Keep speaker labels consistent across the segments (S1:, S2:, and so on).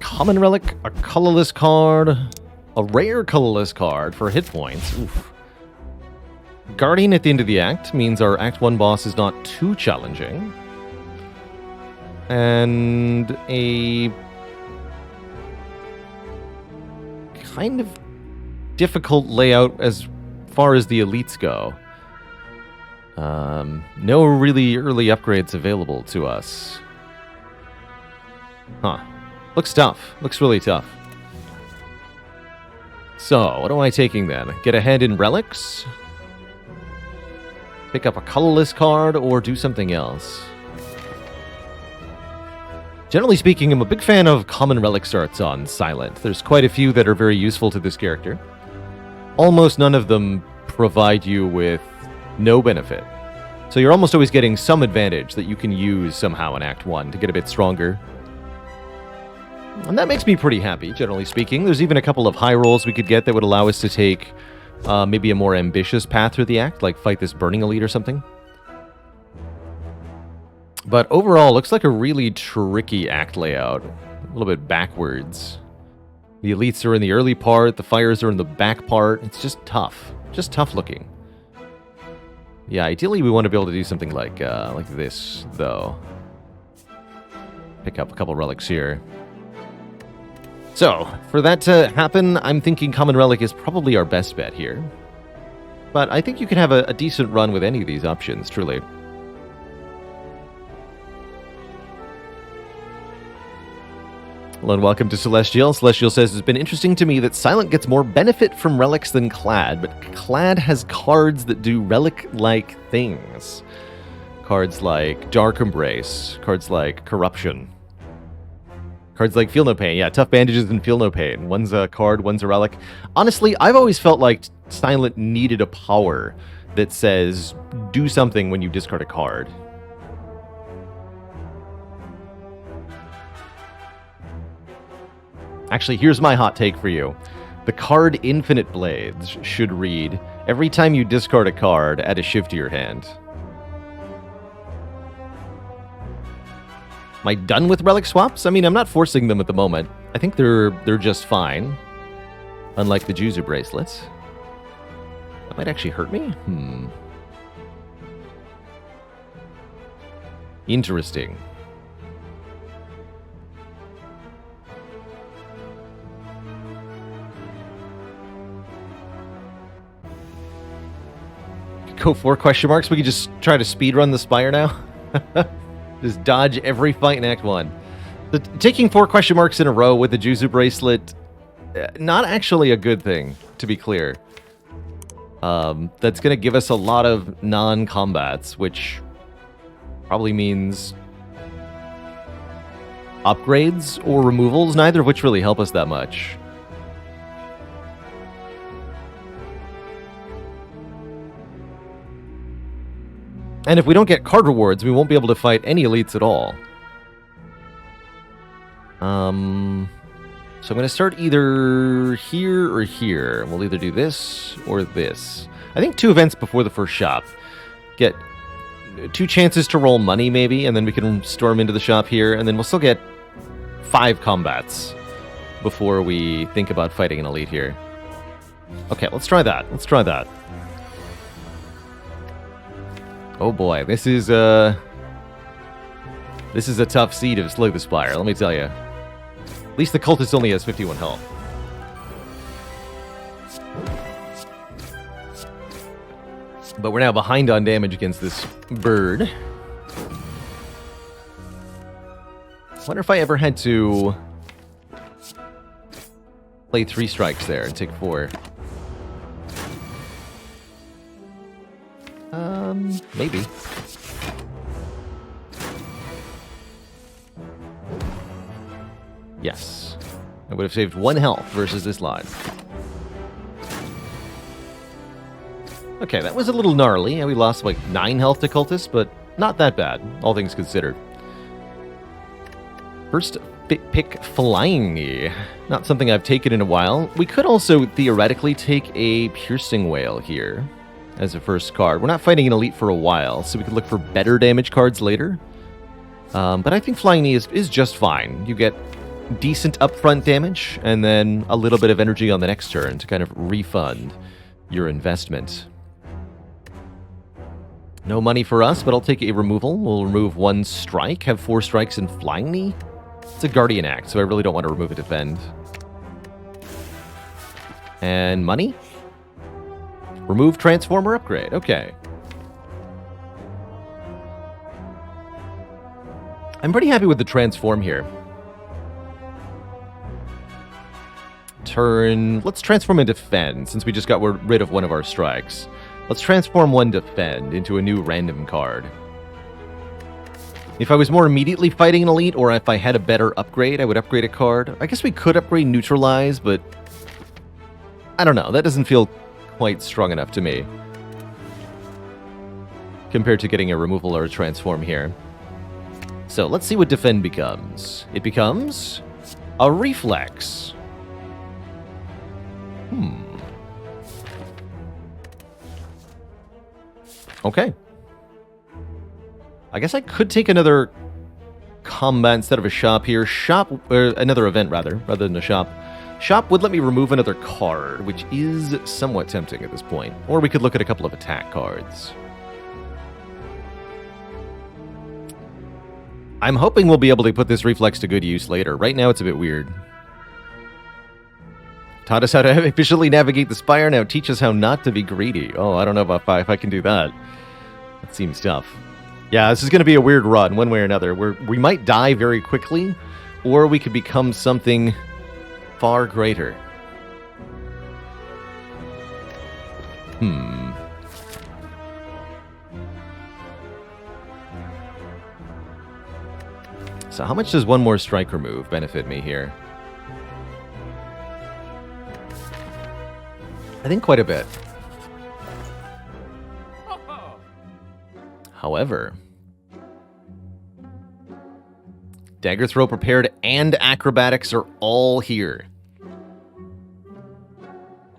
S1: common relic, a colorless card, a rare colorless card for hit points. Oof. Guardian at the end of the act means our Act 1 boss is not too challenging. And a kind of difficult layout as far as the elites go. No really early upgrades available to us. Huh. Looks tough. Looks really tough. So, what am I taking then? Get ahead in relics? Pick up a colorless card or do something else? Generally speaking, I'm a big fan of common relic starts on Silent. There's quite a few that are very useful to this character. Almost none of them provide you with no benefit. So you're almost always getting some advantage that you can use somehow in Act 1 to get a bit stronger. And that makes me pretty happy, generally speaking. There's even a couple of high rolls we could get that would allow us to take maybe a more ambitious path through the act, like fight this Burning Elite or something. But overall, looks like a really tricky act layout. A little bit backwards. The elites are in the early part, the fires are in the back part. It's just tough. Just tough looking. Yeah, ideally we want to be able to do something like this, though. Pick up a couple relics here. So, for that to happen, I'm thinking Common Relic is probably our best bet here. But I think you can have a decent run with any of these options, truly. Hello and welcome to Celestial. Celestial says, it's been interesting to me that Silent gets more benefit from relics than Clad, but Clad has cards that do relic-like things. Cards like Dark Embrace, cards like Corruption. Cards like Feel No Pain. Yeah, Tough Bandages and Feel No Pain. One's a card, one's a relic. Honestly, I've always felt like Silent needed a power that says, do something when you discard a card. Actually, here's my hot take for you. The card Infinite Blades should read, every time you discard a card, add a shift to your hand. Am I done with relic swaps? I mean, I'm not forcing them at the moment. I think they're just fine. Unlike the Juzu bracelets. That might actually hurt me? Interesting. Go 4 question marks. We can just try to speedrun the Spire now. Just dodge every fight in Act 1. Taking 4 question marks in a row with the Juzu bracelet, not actually a good thing, to be clear. That's going to give us a lot of non-combats, which probably means upgrades or removals, neither of which really help us that much. And if we don't get card rewards, we won't be able to fight any elites at all. So I'm going to start either here or here. We'll either do this or this. I think 2 events before the first shop. Get 2 chances to roll money, maybe, and then we can storm into the shop here, and then we'll still get 5 combats before we think about fighting an elite here. Okay, let's try that. Let's try that. Oh boy, this is a tough seed of Slay the Spire, let me tell you. At least the cultist only has 51 health. But we're now behind on damage against this bird. Wonder if I ever had to play 3 strikes there and take 4. Maybe. Yes. I would have saved 1 health versus this line. Okay, that was a little gnarly. We lost like 9 health to cultists, but not that bad, all things considered. First pick Flying. Not something I've taken in a while. We could also theoretically take a Piercing Whale here as a first card. We're not fighting an elite for a while, so we could look for better damage cards later. But I think Flying Knee is just fine. You get decent upfront damage, and then a little bit of energy on the next turn to kind of refund your investment. No money for us, but I'll take a removal. We'll remove 1 strike, have 4 strikes and flying knee. It's a Guardian Act, so I really don't want to remove a defend. And money? Remove Transformer upgrade. Okay. I'm pretty happy with the transform here. Turn... Let's transform and defend, since we just got rid of one of our strikes. Let's transform 1 defend into a new random card. If I was more immediately fighting an elite, or if I had a better upgrade, I would upgrade a card. I guess we could upgrade neutralize, but... I don't know, that doesn't feel quite strong enough to me. Compared to getting a removal or a transform here. So, let's see what defend becomes. It becomes... a reflex. Okay. I guess I could take another combat instead of a shop here. Another event, rather than a shop. Shop would let me remove another card, which is somewhat tempting at this point. Or we could look at a couple of attack cards. I'm hoping we'll be able to put this reflex to good use later. Right now it's a bit weird. Taught us how to efficiently navigate the Spire, now teach us how not to be greedy. Oh, I don't know if I can do that. That seems tough. Yeah, this is going to be a weird run, one way or another. We might die very quickly, or we could become something far greater. So how much does 1 more strike remove benefit me here? I think quite a bit. However, Dagger Throw Prepared and Acrobatics are all here.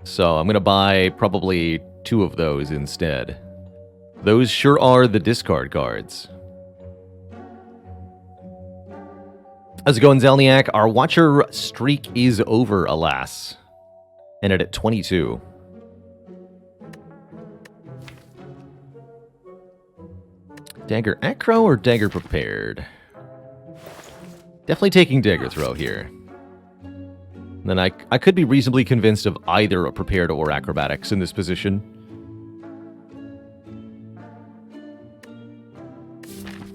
S1: So I'm going to buy probably 2 of those instead. Those sure are the discard cards. How's it going, Zelniak? Our Watcher streak is over, alas. Ended at 22. Dagger Acro or Dagger Prepared? Definitely taking Dagger Throw here. Then I could be reasonably convinced of either a Prepared or Acrobatics in this position.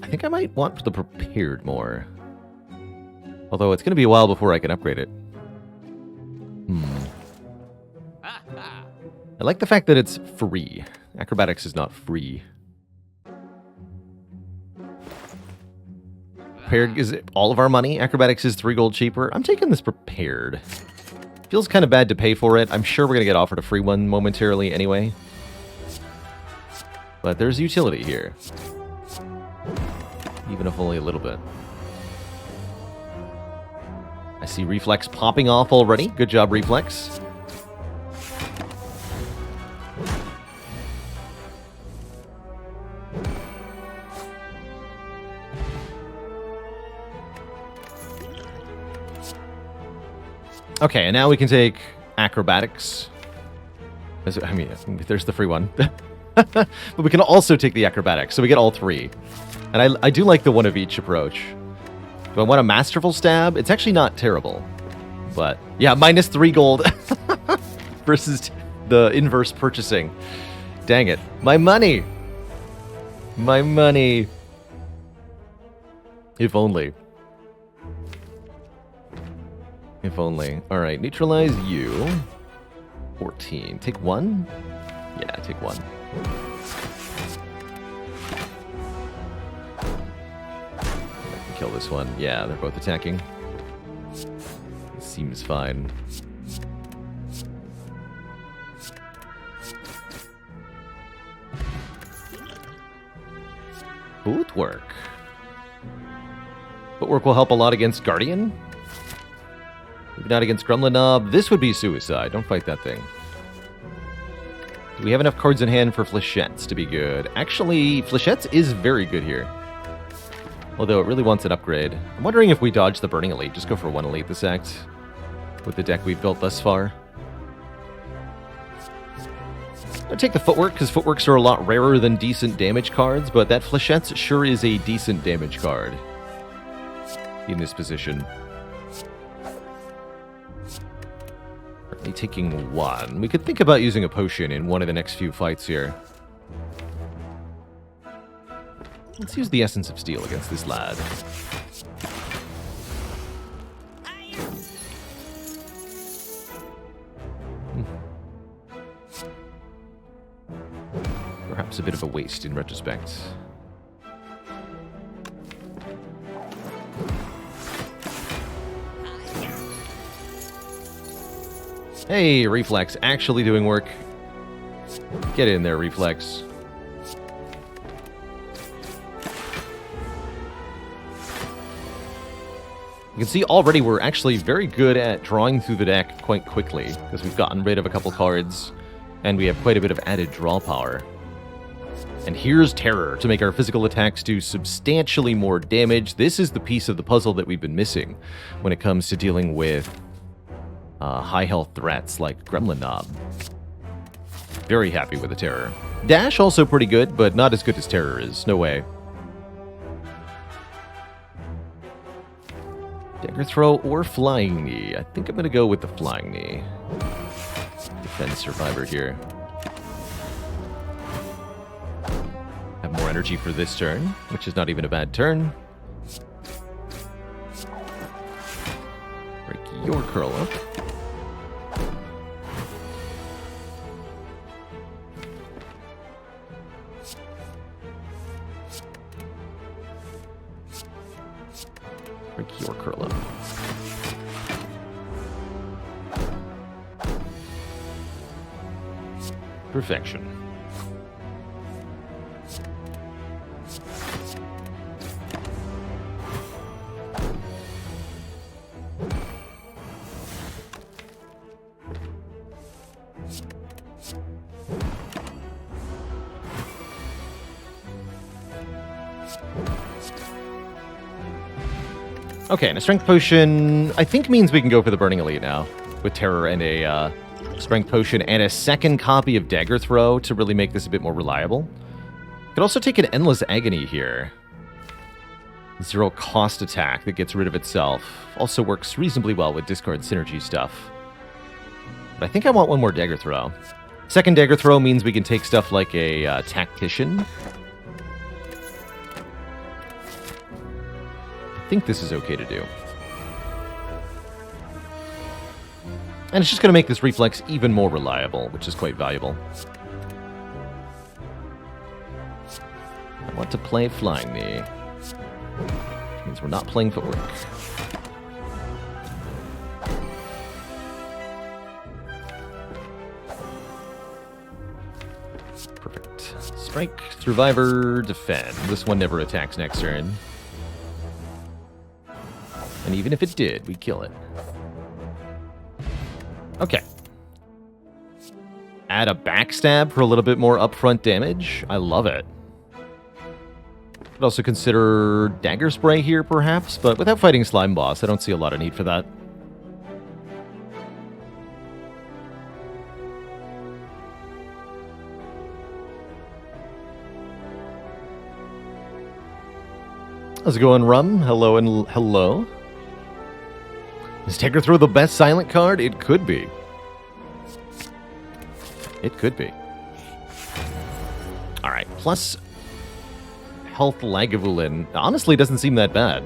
S1: I think I might want the Prepared more. Although it's going to be a while before I can upgrade it. I like the fact that it's free. Acrobatics is not free. Prepared is all of our money. Acrobatics is 3 gold cheaper. I'm taking this Prepared. Feels kind of bad to pay for it. I'm sure we're going to get offered a free one momentarily anyway. But there's utility here. Even if only a little bit. I see Reflex popping off already. Good job, Reflex. Okay, and now we can take Acrobatics. I mean, there's the free one. But we can also take the Acrobatics, so we get all 3. And I do like the one of each approach. Do I want a Masterful Stab? It's actually not terrible. But, yeah, minus 3 gold versus the inverse purchasing. Dang it. My money! My money! If only. If only. Alright, neutralize you. 14. Take 1? Yeah, take 1. I can kill this one. Yeah, they're both attacking. Seems fine. Footwork. Footwork will help a lot against Guardian. Maybe not against Gremlin Knob. This would be suicide. Don't fight that thing. Do we have enough cards in hand for Flechettes to be good? Actually, Flechettes is very good here. Although it really wants an upgrade. I'm wondering if we dodge the Burning Elite. Just go for one Elite this act. With the deck we've built thus far. I'll take the Footwork, because Footworks are a lot rarer than decent damage cards, but that Fléchette sure is a decent damage card. In this position. Currently taking one. We could think about using a potion in one of the next few fights here. Let's use the Essence of Steel against this lad. Perhaps a bit of a waste in retrospect. Hey, Reflex, actually doing work. Get in there, Reflex. You can see already we're actually very good at drawing through the deck quite quickly, because we've gotten rid of a couple cards, and we have quite a bit of added draw power. And here's Terror to make our physical attacks do substantially more damage. This is the piece of the puzzle that we've been missing when it comes to dealing with high health threats like Gremlin Knob. Very happy with the Terror. Dash also pretty good, but not as good as Terror is. No way. Dagger Throw or Flying Knee. I think I'm going to go with the Flying Knee. Defend Survivor here. Have more energy for this turn, which is not even a bad turn. Break your curl up. Break your curl up. Perfection. Okay, and a Strength Potion, I think means we can go for the Burning Elite now, with Terror and a Strength Potion and a second copy of Dagger Throw to really make this a bit more reliable. Could also take an Endless Agony here. 0 cost attack that gets rid of itself. Also works reasonably well with discard synergy stuff. But I think I want one more Dagger Throw. Second Dagger Throw means we can take stuff like a Tactician. I think this is okay to do. And it's just going to make this Reflex even more reliable, which is quite valuable. I want to play Flying Knee. Which means we're not playing Footwork. Perfect. Strike, Survivor, Defend. This one never attacks next turn. And even if it did, we kill it. Okay. Add a Backstab for a little bit more upfront damage. I love it. Could also consider Dagger Spray here, perhaps, but without fighting Slime Boss, I don't see a lot of need for that. How's it going, Rum? Hello and hello. Is Dagger Throw the best silent card? It could be. It could be. Alright, plus Health Lagavulin. Honestly, doesn't seem that bad.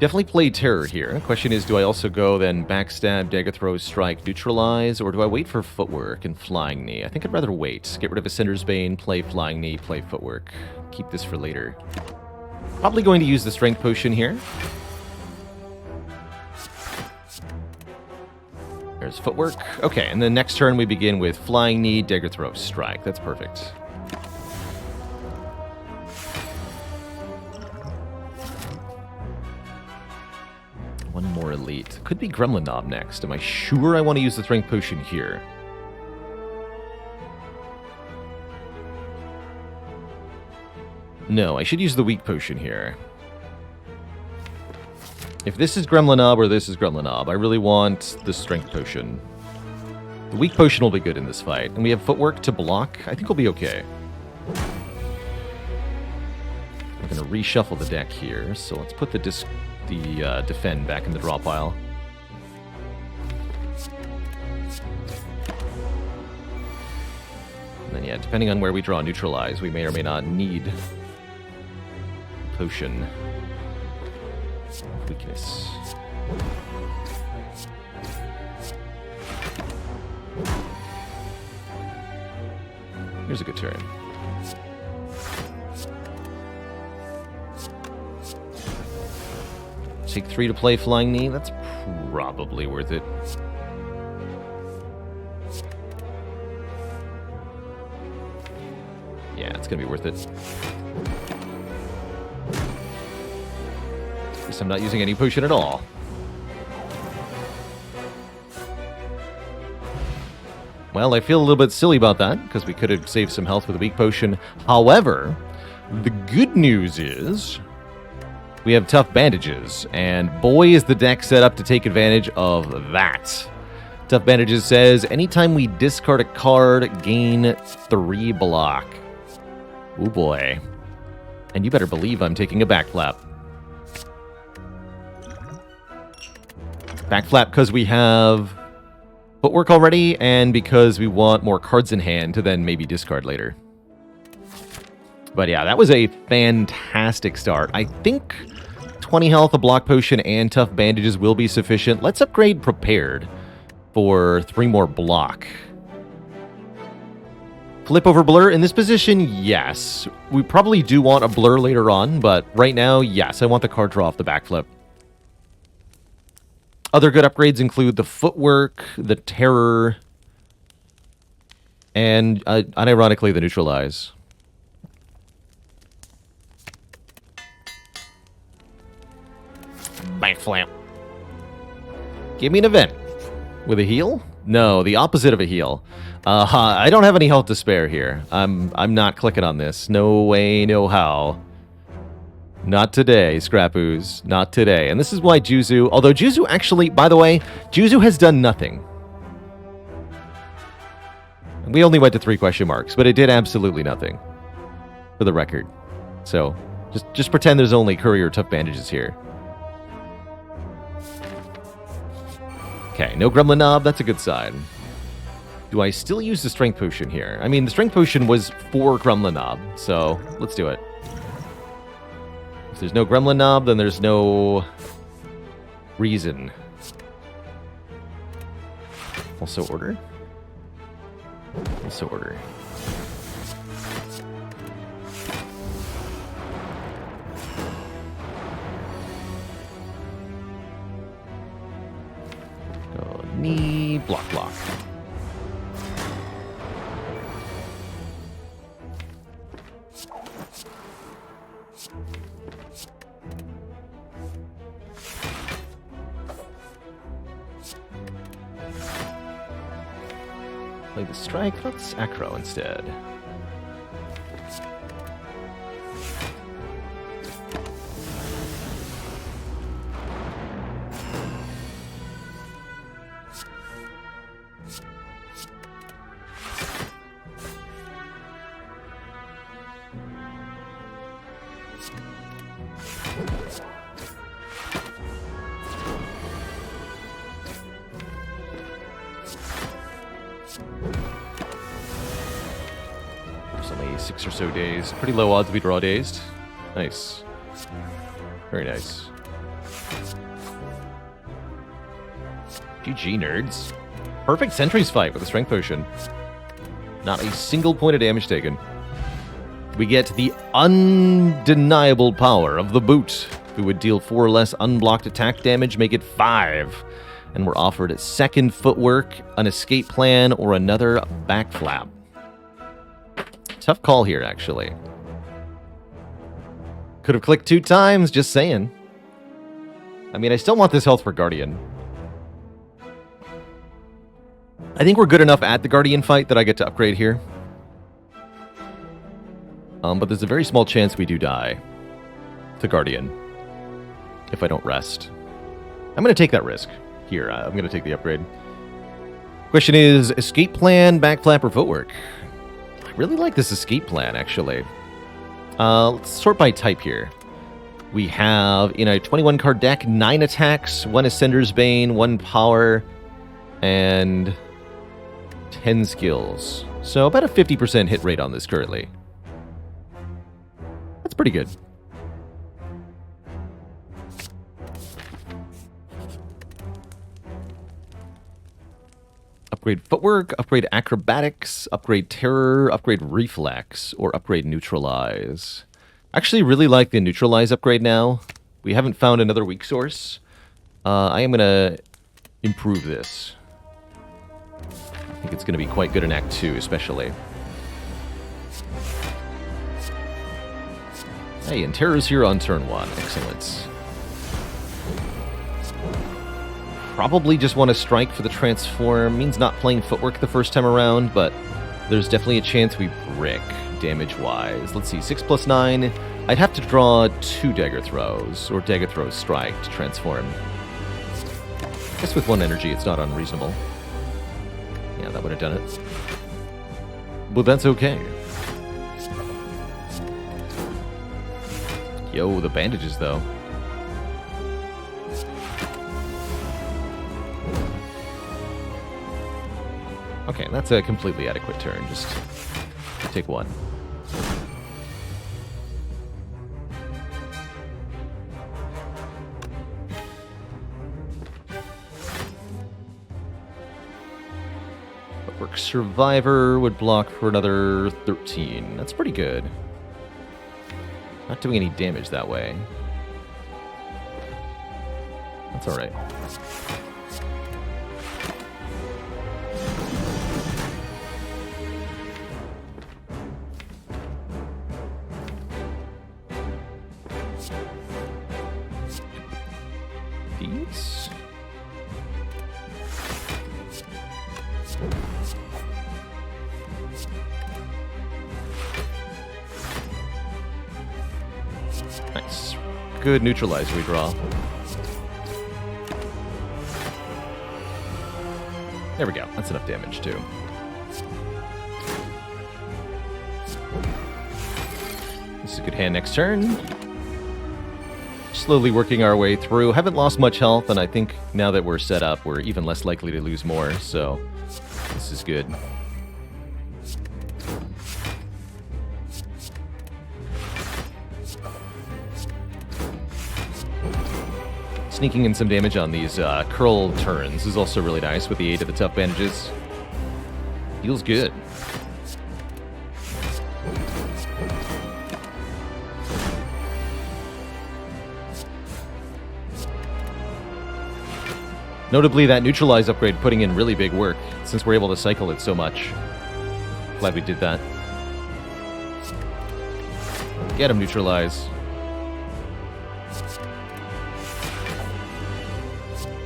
S1: Definitely play Terror here. The question is, do I also go then Backstab, Dagger Throw, Strike, Neutralize, or do I wait for Footwork and Flying Knee? I think I'd rather wait. Get rid of Ascender's Bane, play Flying Knee, play Footwork. Keep this for later. Probably going to use the Strength Potion here. There's Footwork. Okay, and then next turn we begin with Flying Knee, Dagger Throw, Strike. That's perfect. One more Elite. Could be Gremlin Knob next. Am I sure I want to use the Strength Potion here? No, I should use the weak potion here. If this is Gremlinob or this is Gremlinob, I really want the strength potion. The weak potion will be good in this fight. And we have footwork to block. I think we'll be okay. I'm going to reshuffle the deck here. So let's put the defend back in the draw pile. And then, yeah, depending on where we draw neutralize, we may or may not need potion. Weakness. Here's a good turn. Take 3 to play Flying Knee. That's probably worth it. Yeah, it's gonna be worth it. Guess I'm not using any potion at all. Well, I feel a little bit silly about that, because we could have saved some health with a weak potion. However, the good news is we have tough bandages, and boy is the deck set up to take advantage of that. Tough bandages says, anytime we discard a card, gain 3 block. Ooh boy. And you better believe I'm taking a backflap. Backflap because we have footwork already, and because we want more cards in hand to then maybe discard later. But yeah, that was a fantastic start. I think 20 health, a block potion, and tough bandages will be sufficient. Let's upgrade prepared for 3 more block. Flip over blur in this position, yes. We probably do want a blur later on, but right now, yes, I want the card draw off the backflip. Other good upgrades include the footwork, the terror, and unironically the neutralize. Backflap. Give me an event. With a heal? No, the opposite of a heal. I don't have any health to spare here. I'm not clicking on this. No way, no how. Not today, Scrapoos. Not today. And this is why Juzu... Although Juzu actually... By the way, Juzu has done nothing. We only went to 3 question marks, but it did absolutely nothing. For the record. So, just pretend there's only Courier Tough Bandages here. Okay, no Gremlin Knob. That's a good sign. Do I still use the Strength Potion here? I mean, the Strength Potion was for Gremlin Knob, so let's do it. If there's no Gremlin Knob, then there's no reason. Also order. Also order. Go knee, block, block. Play the strike, let's aggro instead. Only 6 or so days. Pretty low odds we draw dazed. Nice. Very nice. GG, nerds. Perfect Sentries fight with a Strength Potion. Not a single point of damage taken. We get the undeniable power of the boot, who would deal 4 or less unblocked attack damage, make it 5. And we're offered a second footwork, an escape plan, or another backflap. Tough call here, actually. Could have clicked 2 times, just saying. I mean, I still want this health for Guardian. I think we're good enough at the Guardian fight that I get to upgrade here. But there's a very small chance we do die to Guardian if I don't rest. I'm going to take that risk. Here, I'm going to take the upgrade. Question is, escape plan, backflap, or footwork? I really like this escape plan, actually. Let's sort by type here. We have, in a 21-card deck, 9 attacks, 1 Ascender's Bane, 1 power, and 10 skills. So about a 50% hit rate on this currently. That's pretty good. Upgrade footwork, upgrade acrobatics, upgrade terror, upgrade reflex, or upgrade neutralize. Actually really like the neutralize upgrade now. We haven't found another weak source. I am going to improve this. I think it's going to be quite good in Act 2, especially. Hey, and terror's here on turn 1. Excellent. Probably just want to strike for the transform. Means not playing footwork the first time around, but there's definitely a chance we brick damage-wise. Let's see, 6 plus 9. I'd have to draw 2 dagger throws, or dagger throws strike to transform. I guess with 1 energy, it's not unreasonable. Yeah, that would have done it. But that's okay. Yo, the bandages, though. Okay, that's a completely adequate turn. Just take 1. Footwork Survivor would block for another 13. That's pretty good. Not doing any damage that way. That's alright. These? Nice. Good neutralizer we draw. There we go. That's enough damage, too. This is a good hand next turn. Slowly working our way through. Haven't lost much health, and I think now that we're set up, we're even less likely to lose more, so this is good. Sneaking in some damage on these curl turns is also really nice with the aid of the tough bandages. Feels good. Notably, that neutralize upgrade putting in really big work, since we're able to cycle it so much. Glad we did that. Get him, neutralize.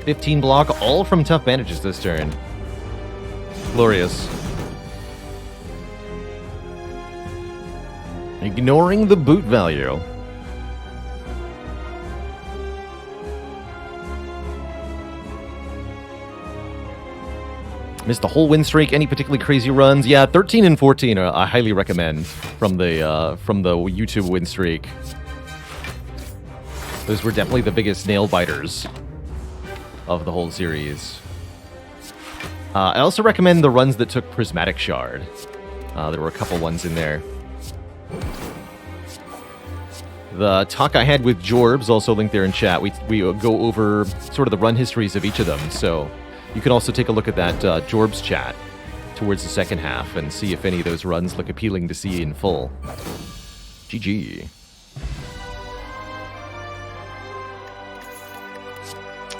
S1: 15 block, all from tough bandages this turn. Glorious. Ignoring the boot value. Missed the whole win streak. Any particularly crazy runs? Yeah, 13 and 14 I highly recommend from the YouTube win streak. Those were definitely the biggest nail biters of the whole series. I also recommend the runs that took Prismatic Shard. There were a couple ones in there. The talk I had with Jorbs, also linked there in chat, we go over sort of the run histories of each of them, so you can also take a look at that Jorbs chat towards the second half and see if any of those runs look appealing to see in full. GG.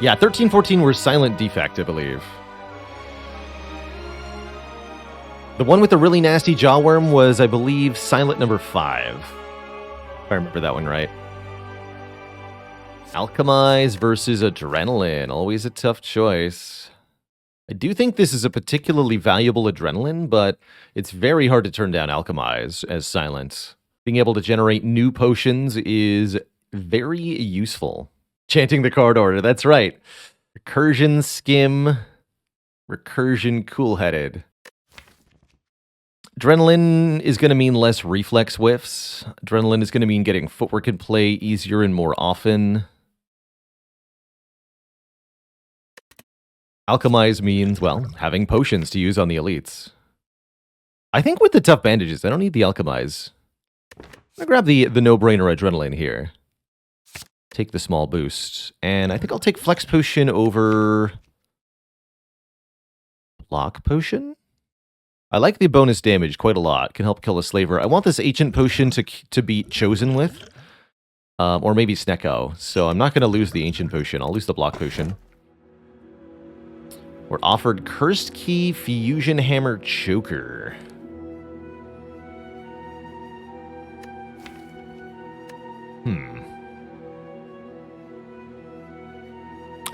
S1: Yeah, 13-14 were Silent Defect, I believe. The one with the really nasty jawworm was, I believe, Silent number 5. If I remember that one right. Alchemize versus Adrenaline. Always a tough choice. I do think this is a particularly valuable Adrenaline, but it's very hard to turn down Alchemize as Silent. Being able to generate new potions is very useful. Chanting the card order, that's right. Recursion Skim, Recursion Cool-Headed. Adrenaline is going to mean less reflex whiffs. Adrenaline is going to mean getting footwork in play easier and more often. Alchemize means, well, having potions to use on the elites. I think with the tough bandages, I don't need the Alchemize. I'm going to grab the no-brainer Adrenaline here. Take the small boost. And I think I'll take Flex Potion over Block Potion? I like the bonus damage quite a lot. Can help kill a slaver. I want this Ancient Potion to be chosen with. Or maybe Snecko. So I'm not going to lose the Ancient Potion. I'll lose the Block Potion. We're offered Cursed Key, Fusion Hammer, Choker.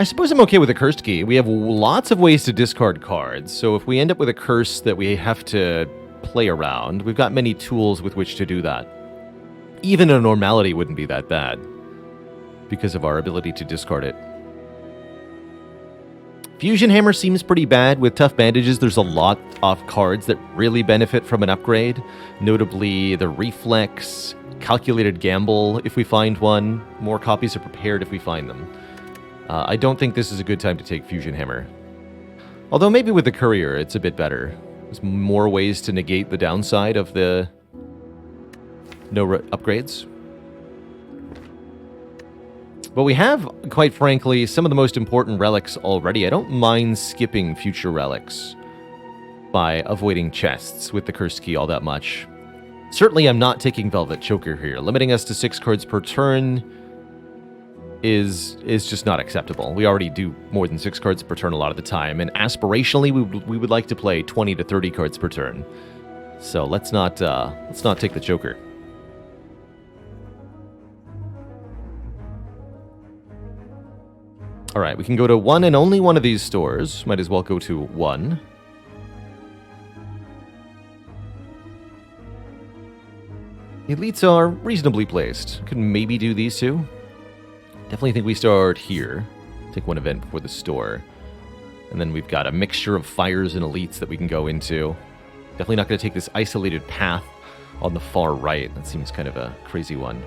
S1: I suppose I'm okay with a Cursed Key. We have lots of ways to discard cards, so if we end up with a curse that we have to play around, we've got many tools with which to do that. Even a normality wouldn't be that bad, because of our ability to discard it. Fusion Hammer seems pretty bad. With Tough Bandages, there's a lot of cards that really benefit from an upgrade, notably the Reflex, Calculated Gamble if we find one, more copies are prepared if we find them. I don't think this is a good time to take Fusion Hammer. Although maybe with the Courier, it's a bit better. There's more ways to negate the downside of the no upgrades. But we have, quite frankly, some of the most important relics already. I don't mind skipping future relics by avoiding chests with the Cursed Key all that much. Certainly I'm not taking Velvet Choker here. Limiting us to 6 cards per turn is just not acceptable. We already do more than 6 cards per turn a lot of the time, and aspirationally we would like to play 20 to 30 cards per turn. So let's not take the Choker. All right, we can go to one and only one of these stores. Might as well go to one. The elites are reasonably placed. Could maybe do these two. Definitely think we start here. Take one event before the store. And then we've got a mixture of fires and elites that we can go into. Definitely not going to take this isolated path on the far right. That seems kind of a crazy one.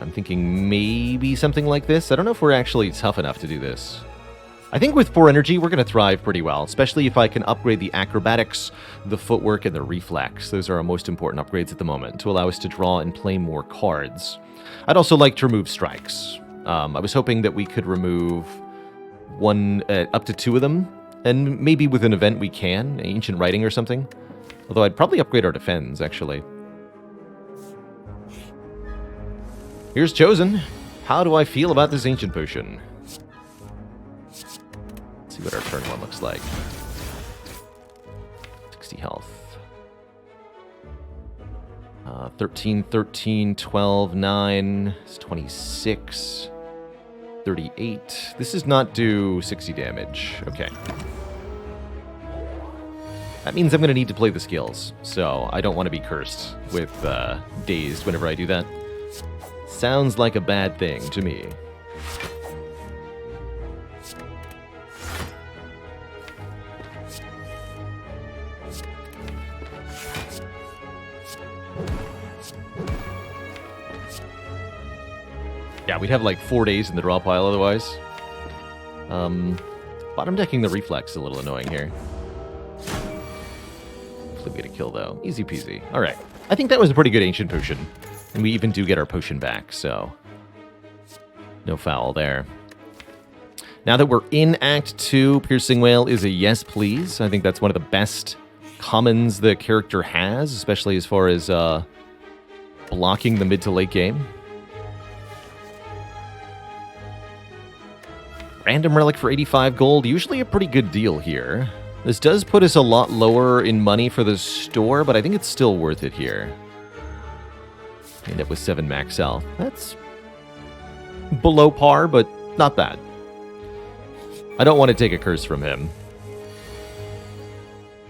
S1: I'm thinking maybe something like this. I don't know if we're actually tough enough to do this. I think with 4 energy, we're going to thrive pretty well, especially if I can upgrade the acrobatics, the footwork, and the reflex. Those are our most important upgrades at the moment to allow us to draw and play more cards. I'd also like to remove strikes. I was hoping that we could remove one, up to 2 of them, and maybe with an event we can, Ancient Writing or something. Although I'd probably upgrade our defense, actually. Here's Chosen. How do I feel about this Ancient Potion? Let's see what our turn 1 looks like. 60 health. 13, 13, 12, 9, it's 26, 38. This does not do 60 damage. Okay. That means I'm going to need to play the skills, so I don't want to be cursed with dazed whenever I do that. Sounds like a bad thing to me. Yeah, we'd have like 4 days in the draw pile otherwise. Bottom decking the reflex is a little annoying here. Hopefully we get a kill though. Easy peasy. Alright. I think that was a pretty good Ancient Potion. And we even do get our potion back, so no foul there. Now that we're in Act 2, Piercing Wail is a yes please. I think that's one of the best commons the character has, especially as far as blocking the mid to late game. Random relic for 85 gold, usually a pretty good deal here. This does put us a lot lower in money for the store, but I think it's still worth it here. End up with 7 max health. That's below par, but not bad. I don't want to take a curse from him.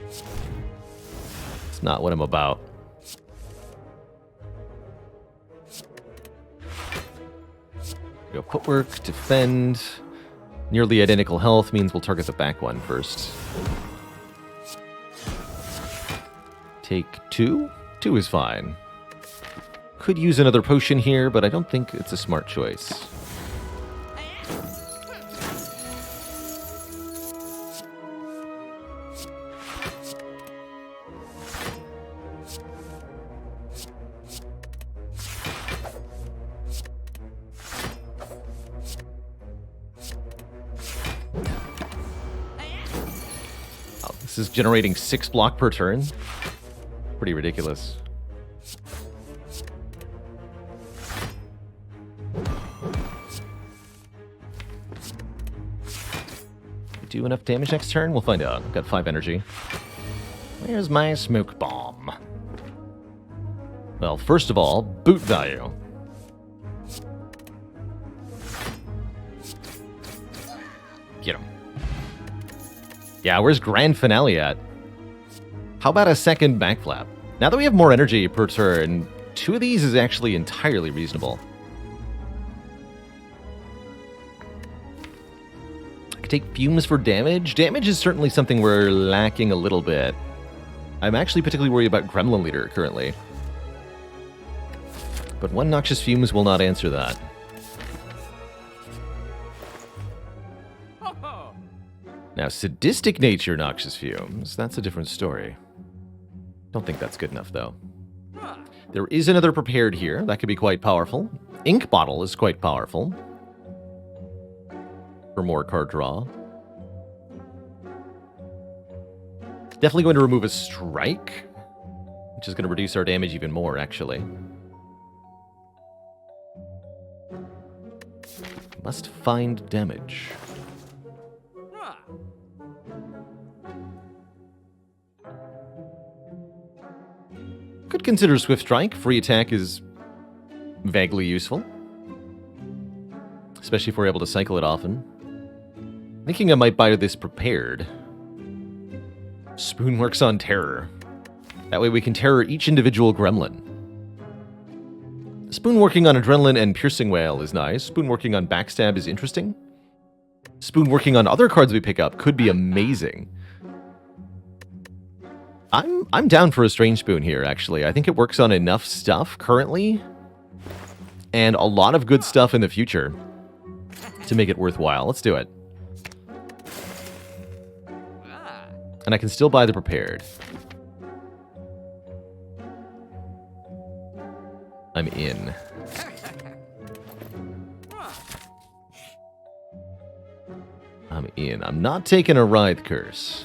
S1: It's not what I'm about. go footwork, defend. Nearly identical health means we'll target the back one first. Take 2? 2 is fine. Could use another potion here, but I don't think it's a smart choice. This is generating 6 block per turn. Pretty ridiculous. Do enough damage next turn? We'll find out. I've got 5 energy. Where's my smoke bomb? Well, first of all, boot value. Get him. Yeah, where's Grand Finale at? How about a second backflap? Now that we have more energy per turn, 2 of these is actually entirely reasonable. I could take fumes for damage. Damage is certainly something we're lacking a little bit. I'm actually particularly worried about Gremlin Leader currently. But 1 Noxious Fumes will not answer that. Now, Sadistic Nature Noxious Fumes, that's a different story. Don't think that's good enough, though. There is another prepared here. That could be quite powerful. Ink Bottle is quite powerful. For more card draw. Definitely going to remove a Strike, which is going to reduce our damage even more, actually. Must find damage. Could consider Swift Strike. Free attack is vaguely useful. Especially if we're able to cycle it often. Thinking I might buy this prepared. Spoon works on terror. That way we can terror each individual gremlin. Spoon working on Adrenaline and Piercing Wail is nice. Spoon working on Backstab is interesting. Spoon working on other cards we pick up could be amazing. I'm down for a Strange Spoon here, actually. I think it works on enough stuff currently, and a lot of good stuff in the future to make it worthwhile. Let's do it. And I can still buy the prepared. I'm in. I'm in. I'm not taking a Writhe Curse.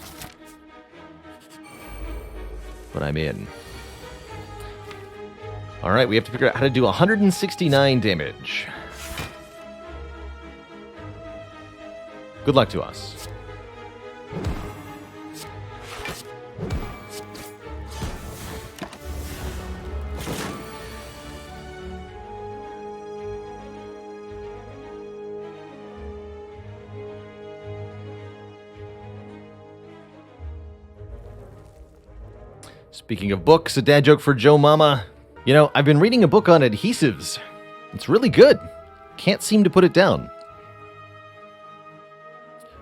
S1: But I'm in. Alright, we have to figure out how to do 169 damage. Good luck to us. Speaking of books, a dad joke for Joe Mama. You know, I've been reading a book on adhesives. It's really good. Can't seem to put it down.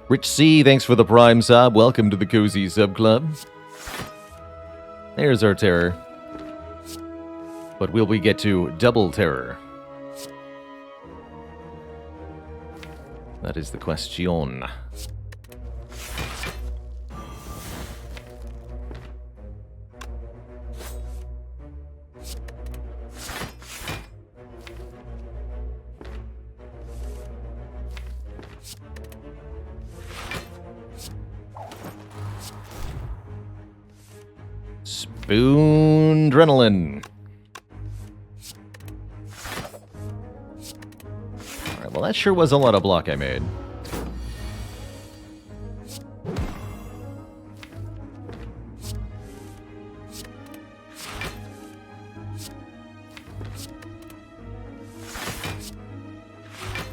S1: Rich C, thanks for the Prime sub. Welcome to the Cozy Sub Club. There's our terror. But will we get to double terror? That is the question. Spoon Adrenaline. Alright, well that sure was a lot of block I made.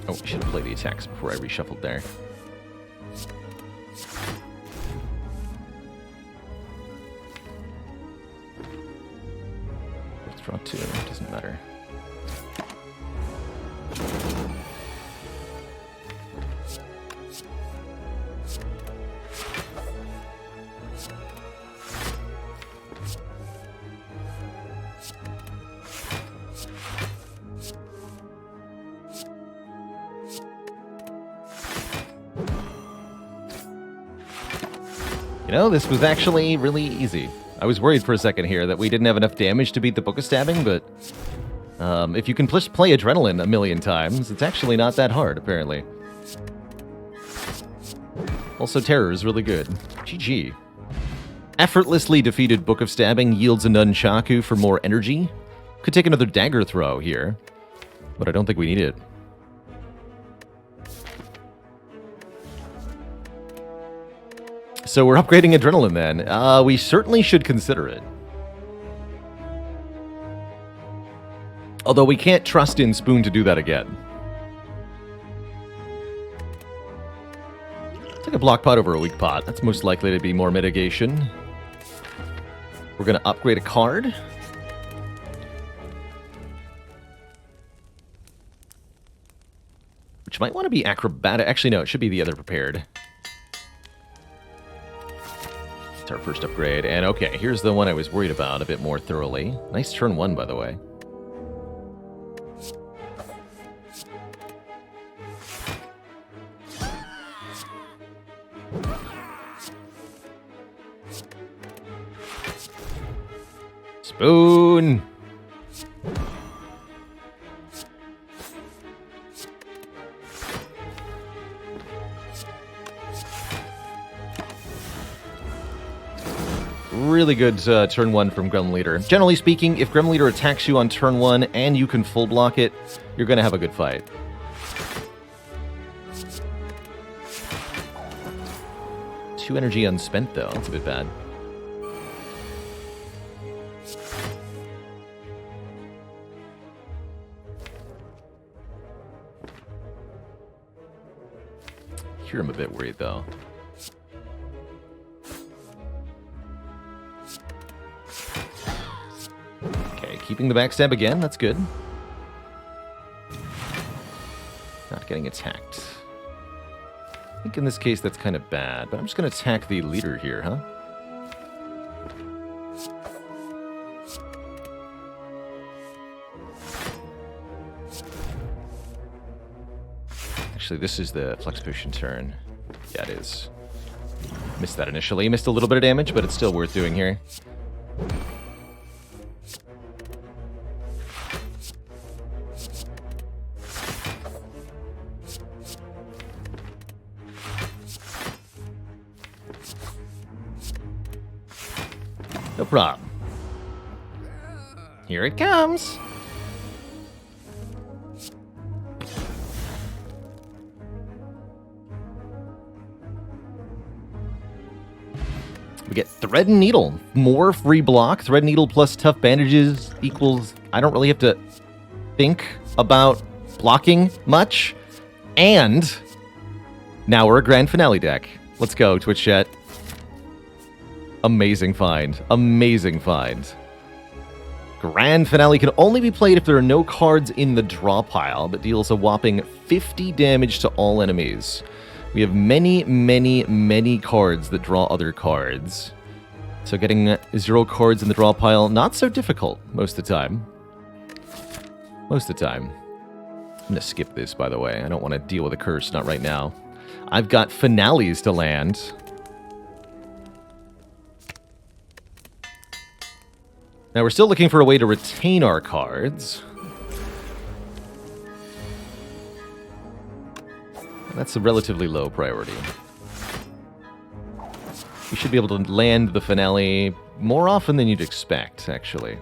S1: Oh, I should have played the attacks before I reshuffled there. Draw 2, doesn't matter. You know, this was actually really easy. I was worried for a second here that we didn't have enough damage to beat the Book of Stabbing, but if you can play Adrenaline a million times, it's actually not that hard, apparently. Also, Terror is really good. GG. Effortlessly defeated Book of Stabbing yields a Nunchaku for more energy. Could take another dagger throw here, but I don't think we need it. So we're upgrading Adrenaline then. We certainly should consider it. Although we can't trust in Spoon to do that again. Take a block pot over a weak pot. That's most likely to be more mitigation. We're going to upgrade a card. Which might want to be Acrobatic. Actually, no, it should be the other Prepared. It's our first upgrade. And okay, here's the one I was worried about a bit more thoroughly. Nice turn 1, by the way. Spoon! Really good turn 1 from Grim Leader. Generally speaking, if Grim Leader attacks you on turn 1 and you can full block it, you're going to have a good fight. Two energy unspent, though. That's a bit bad. Here I'm a bit worried, though. Okay, keeping the backstab again. That's good. Not getting attacked. I think in this case that's kind of bad, but I'm just going to attack the leader here, huh? Actually, this is the Flex Potion turn. Yeah, it is. Missed that initially. Missed a little bit of damage, but it's still worth doing here. No problem. Here it comes. We get Thread and Needle. More free block. Thread Needle plus Tough Bandages equals... I don't really have to think about blocking much. And now we're a Grand Finale deck. Let's go, Twitch chat. Amazing find. Amazing find. Grand Finale can only be played if there are no cards in the draw pile, but deals a whopping 50 damage to all enemies. We have many, many, many cards that draw other cards. So getting 0 cards in the draw pile, not so difficult most of the time. Most of the time. I'm going to skip this, by the way. I don't want to deal with a curse, not right now. I've got Finales to land. Now, we're still looking for a way to retain our cards. That's a relatively low priority. We should be able to land the finale more often than you'd expect, actually.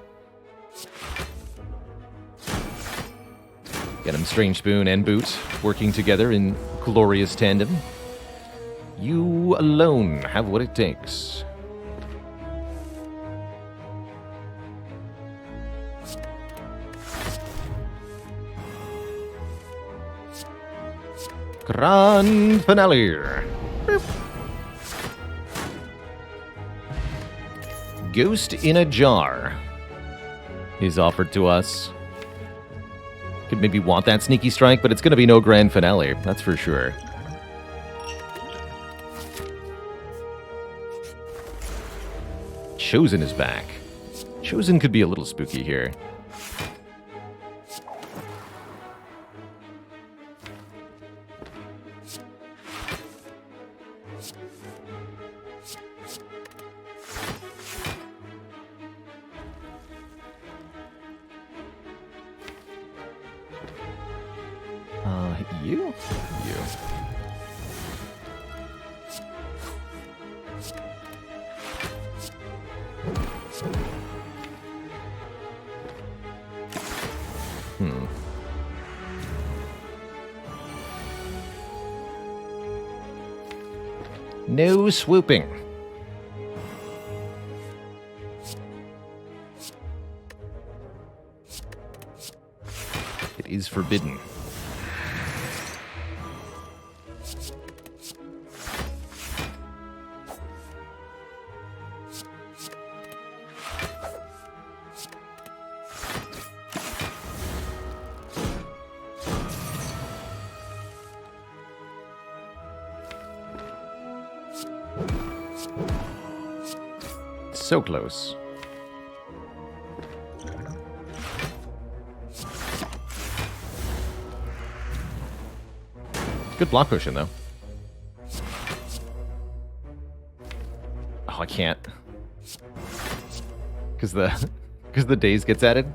S1: Get him Strange Spoon and Boot working together in glorious tandem. You alone have what it takes. Grand Finale. Ghost in a Jar is offered to us. Could maybe want that Sneaky Strike, but it's going to be no Grand Finale, that's for sure. Chosen is back. Chosen could be a little spooky here. You? You. No swooping. It is forbidden. So close. Good block potion, though. Oh, I can't. Because the daze gets added.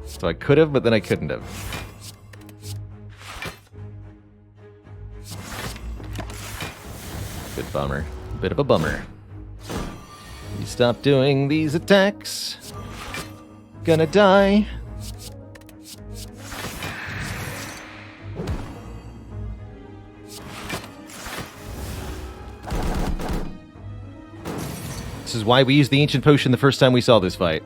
S1: So I could have, but then I couldn't have. Good bummer. Bit of a bummer. You stop doing these attacks. Gonna die. This is why we used the ancient potion the first time we saw this fight.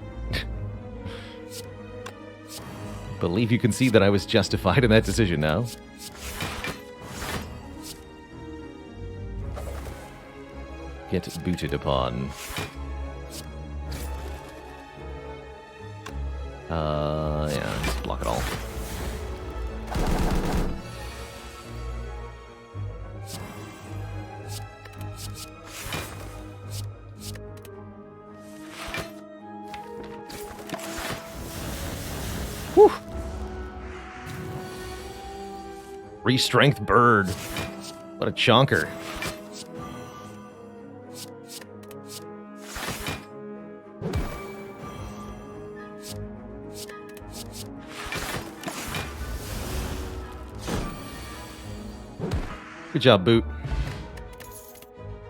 S1: Believe you can see that I was justified in that decision now. Get booted upon. Yeah, just block it all. Whew. Re-strength bird. What a chonker. Good job, Boot.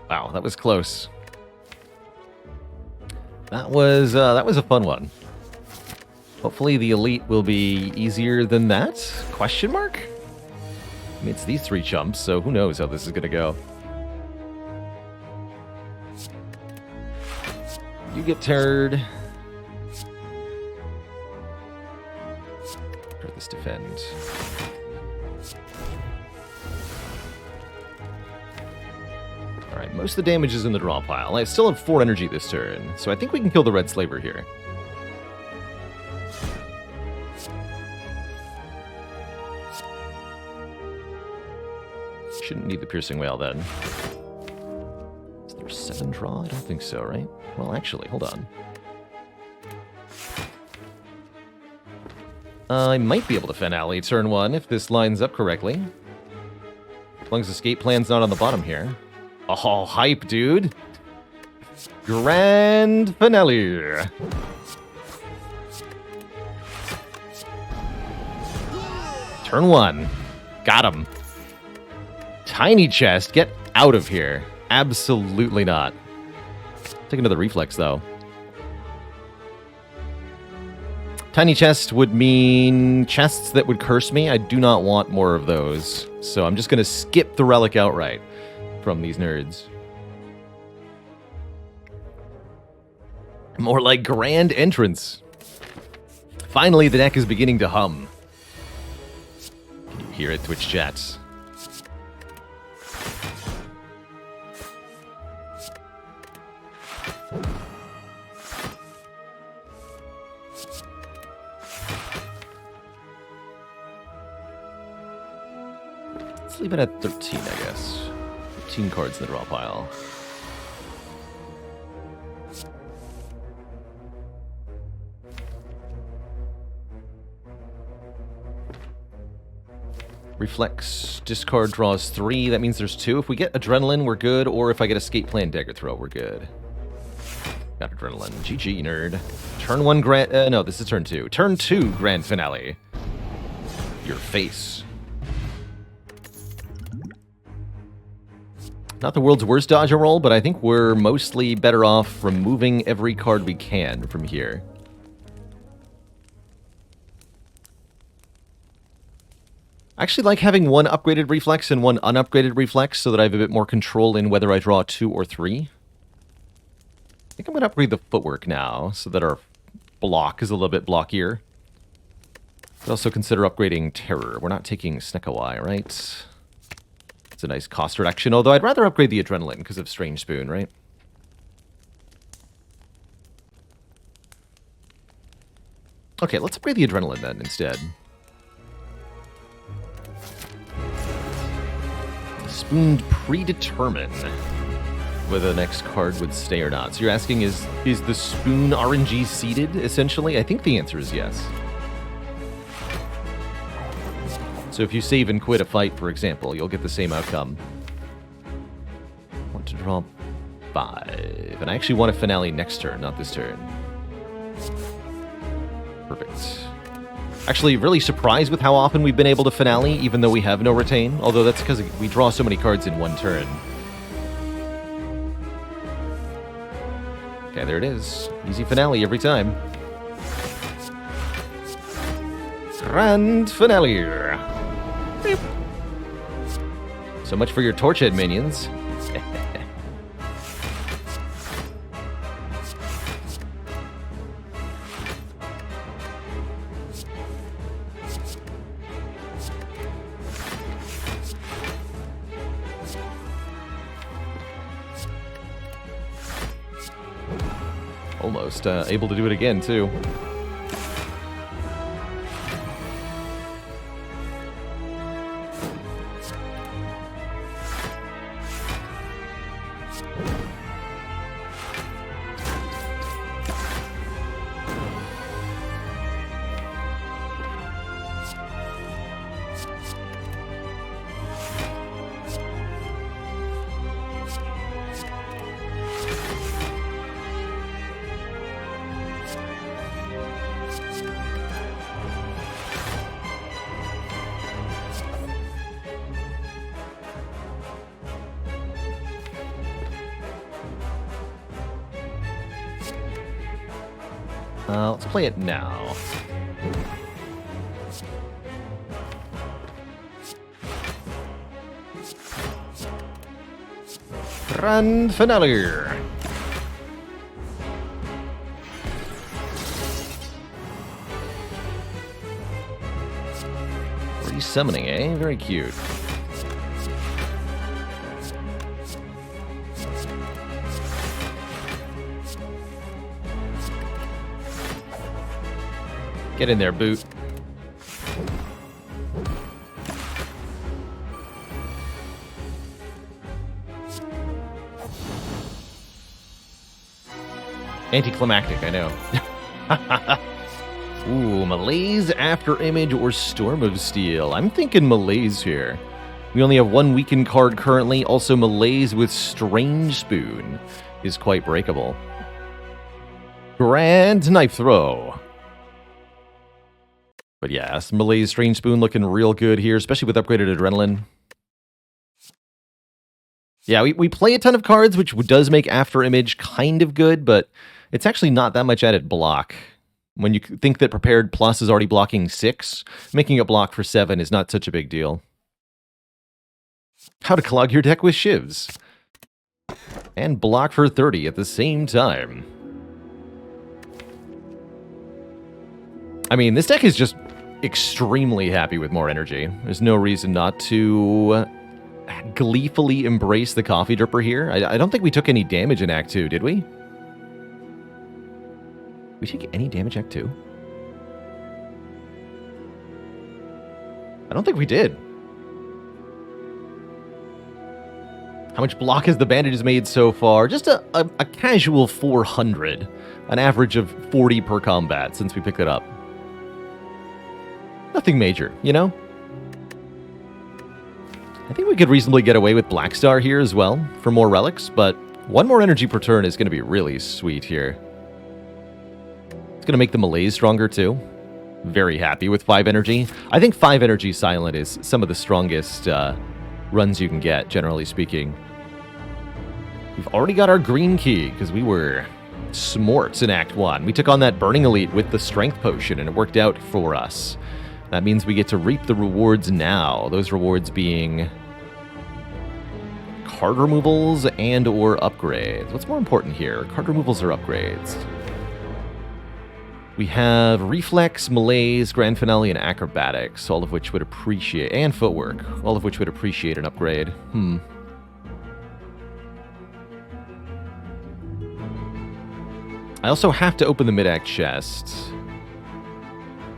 S1: Wow, that was close. That was a fun one. Hopefully the elite will be easier than that? Question mark? I mean, it's these three chumps, so who knows how this is gonna go. You get turd. For this defend. Alright, most of the damage is in the draw pile. I still have 4 energy this turn, so I think we can kill the red slaver here. Shouldn't need the piercing whale then. Is there 7 draw? I don't think so, right? Well, actually, hold on. I might be able to finale turn 1 if this lines up correctly. As long as escape plan's not on the bottom here. Oh, hype, dude. Grand finale. Turn 1. Got him. Tiny chest, get out of here. Absolutely not. Take another reflex, though. Tiny chest would mean chests that would curse me. I do not want more of those. So I'm just going to skip the relic outright from these nerds. More like grand entrance. Finally, the deck is beginning to hum. Can you hear it, Twitch chats? Let's leave it at 13, I guess. 13 cards in the draw pile. Reflex, discard draws 3. That means there's 2. If we get Adrenaline, we're good. Or if I get Escape Plan Dagger Throw, we're good. Got Adrenaline. GG, nerd. Turn 1 grand... no, this is turn 2. Turn 2 grand finale. your face. Not the world's worst dodge and roll, but I think we're mostly better off removing every card we can from here. I actually like having one upgraded reflex and one unupgraded reflex so that I have a bit more control in whether I draw 2 or 3. I think I'm going to upgrade the footwork now so that our block is a little bit blockier. But also consider upgrading terror. We're not taking Sneckawai, right? It's a nice cost reduction, although I'd rather upgrade the adrenaline because of Strange Spoon, right? Okay, let's upgrade the adrenaline then instead. Spoon predetermine whether the next card would stay or not. So you're asking, is the spoon RNG seeded, essentially? I think the answer is yes. So if you save and quit a fight, for example, you'll get the same outcome. I want to draw 5. And I actually want a finale next turn, not this turn. Perfect. Actually, really surprised with how often we've been able to finale, even though we have no retain. Although that's because we draw so many cards in one turn. Okay, there it is. Easy finale every time. Grand finale. Beep. So much for your Torchhead minions. Almost able to do it again, too. Let's play it now. Grand finale. Resummoning, eh? Very cute. Get in there, Boot. Anticlimactic, I know. Ooh, Malaise, After Image, or Storm of Steel. I'm thinking Malaise here. We only have one weakened card currently. Also, Malaise with Strange Spoon is quite breakable. Grand Knife Throw. But yeah, Malaise, Strange Spoon looking real good here, especially with upgraded Adrenaline. Yeah, we play a ton of cards, which does make After Image kind of good, but it's actually not that much added block. When you think that Prepared Plus is already blocking 6, making a block for 7 is not such a big deal. How to clog your deck with Shivs. And block for 30 at the same time. I mean, this deck is just extremely happy with more energy. There's no reason not to gleefully embrace the Coffee Dripper here. I don't think we took any damage in Act 2, did we? We take any damage Act 2? I don't think we did. How much block has the Bandages made so far? Just a casual 400. An average of 40 per combat since we picked it up. Nothing major, you know? I think we could reasonably get away with Black Star here as well for more relics, but one more energy per turn is going to be really sweet here. It's going to make the Malaise stronger too. very happy with 5 energy. I think 5 energy Silent is some of the strongest runs you can get, generally speaking. We've already got our green key, because we were smorts in Act 1. We took on that Burning Elite with the Strength Potion, and it worked out for us. That means we get to reap the rewards now. Those rewards being card removals and or upgrades. What's more important here? Card removals or upgrades? We have Reflex, Malaise, Grand Finale, and Acrobatics, all of which would appreciate... and Footwork, all of which would appreciate an upgrade. I also have to open the mid-act chest.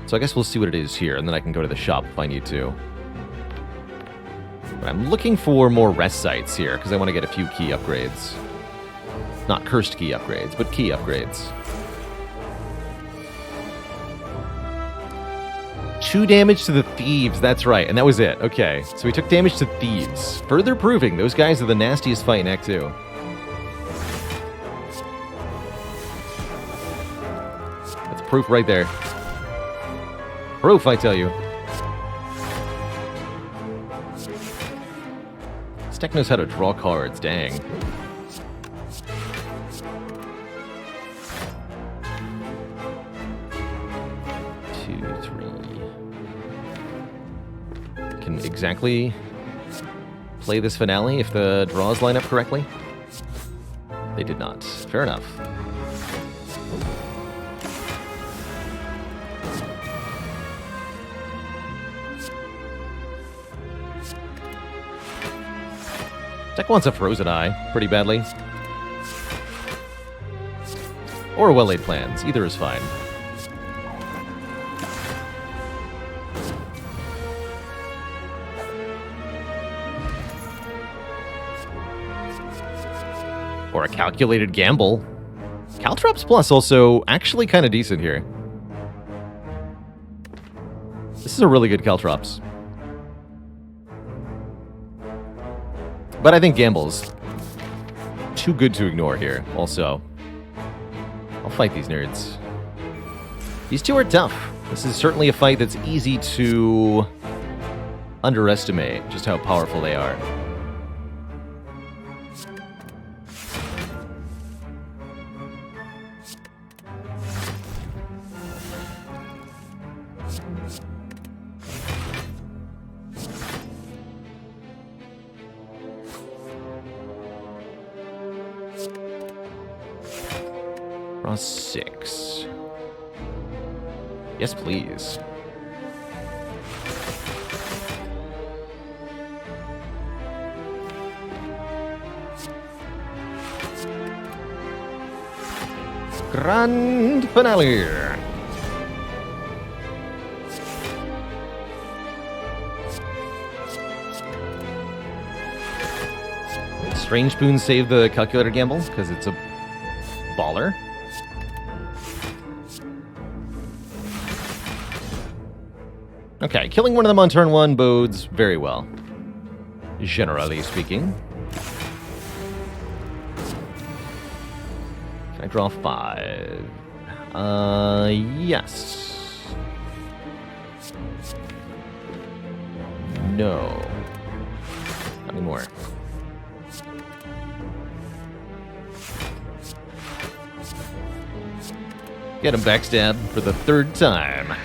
S1: So I guess we'll see what it is here, and then I can go to the shop if I need to. But I'm looking for more rest sites here, because I want to get a few key upgrades. Not cursed key upgrades, but key upgrades. 2 damage to the Thieves, that's right, and that was it. Okay, so we took damage to Thieves, further proving those guys are the nastiest fight in Act 2. That's proof right there. Proof, I tell you. This deck knows how to draw cards, dang. Can exactly play this finale if the draws line up correctly? They did not. Fair enough. Deck wants a Frozen Eye pretty badly. Or well-laid plans. Either is fine. Or a calculated gamble. Caltrops Plus also actually kind of decent here. This is a really good Caltrops. But I think Gamble's too good to ignore here, also. I'll fight these nerds. These two are tough. This is certainly a fight that's easy to underestimate just how powerful they are. Draw 6. Yes, please. Grand Finale. Strange Spoon save the calculator gamble because it's a baller. Okay, killing one of them on turn 1 bodes very well, generally speaking. Can I draw 5? Yes. No. Not anymore. Get him backstab for the 3rd time.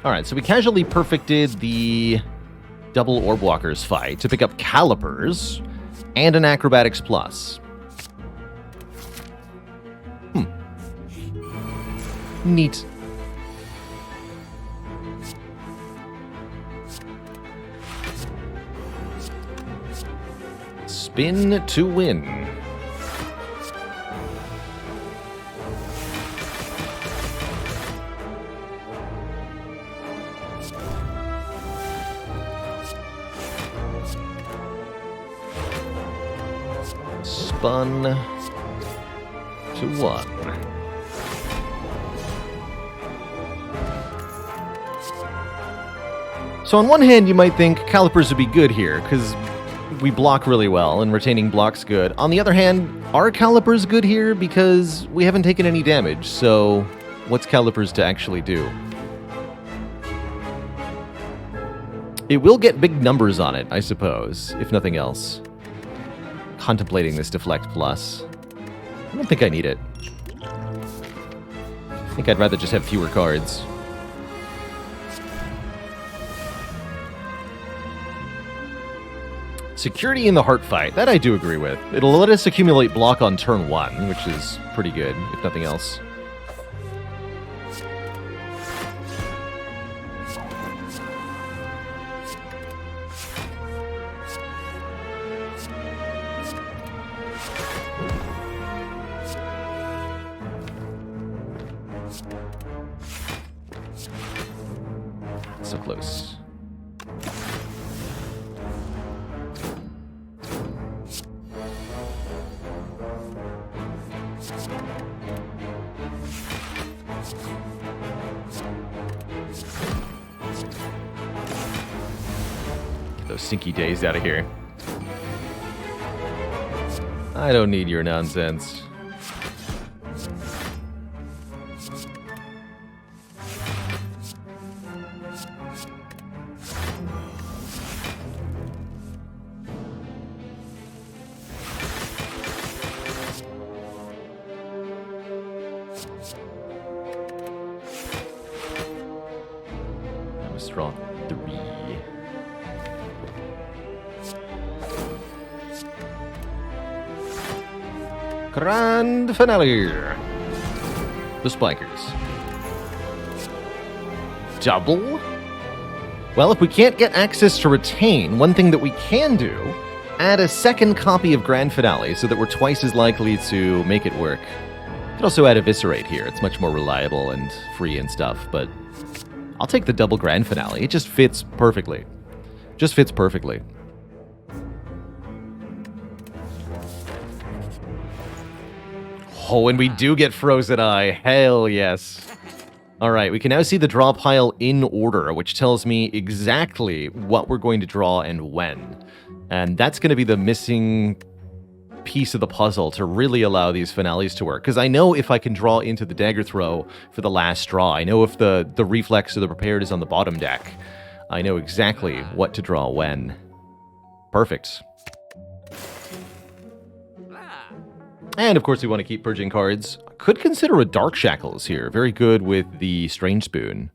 S1: Alright, so we casually perfected the double Orb Walkers fight to pick up Calipers and an Acrobatics Plus. Neat. Spin to win. Spun to 1. So on one hand, you might think Calipers would be good here, because we block really well, and retaining block's good. On the other hand, Are calipers good here? Because we haven't taken any damage, so what's calipers to actually do? It will get big numbers on it, I suppose, if nothing else. Contemplating this deflect plus. I don't think I need it. I think I'd rather just have fewer cards. Security in the heart fight, that I do agree with. It'll let us accumulate block on turn 1, which is pretty good, if nothing else. So close. Get those stinky days out of here. I don't need your nonsense. Draw 3. Grand finale. The Spikers. Double? Well, if we can't get access to retain, one thing that we can do, add a second copy of Grand Finale so that we're twice as likely to make it work. You could also add Eviscerate here. It's much more reliable and free and stuff, but I'll take the double Grand Finale. It just fits perfectly. Just fits perfectly. Oh, and we do get Frozen Eye. Hell yes. All right, we can now see the draw pile in order, which tells me exactly what we're going to draw and when. And that's going to be the missing piece of the puzzle to really allow these finales to work. Because I know if I can draw into the dagger throw for the last draw. I know if the reflex or the prepared is on the bottom deck. I know exactly what to draw when. Perfect. And of course we want to keep purging cards. Could consider a Dark Shackles here. Very good with the Strange Spoon.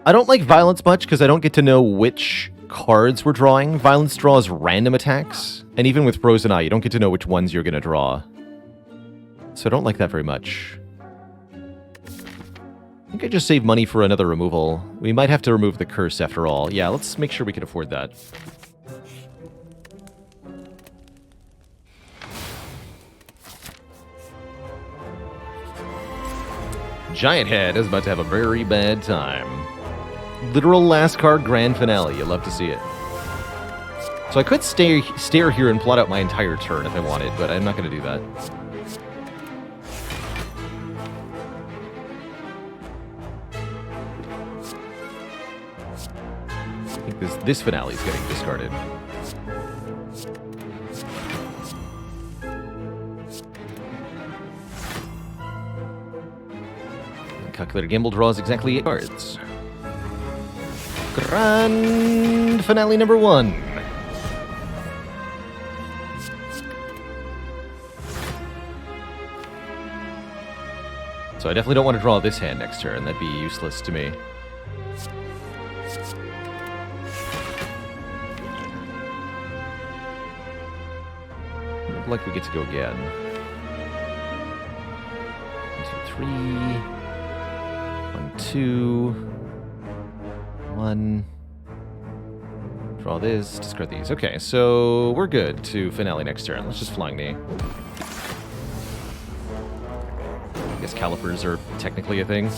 S1: I don't like Violence much because I don't get to know which cards we're drawing. Violence draws random attacks. And even with Frozen Eye, you don't get to know which ones you're going to draw. So I don't like that very much. I think I just save money for another removal. We might have to remove the curse after all. Yeah, let's make sure we can afford that. Giant Head is about to have a very bad time. Literal last card Grand Finale. You love to see it. So I could stare here and plot out my entire turn if I wanted, but I'm not going to do that. I think this finale is getting discarded. Calculator Gamble draws exactly 8 cards. Grand Finale number 1. So I definitely don't want to draw this hand next turn. That'd be useless to me. Look like we get to go again. 1, 2, 3... 1, 2, 1. Draw this, discard these. Okay, so we're good to finale next turn. Let's just Flying Knee. I guess calipers are technically a thing.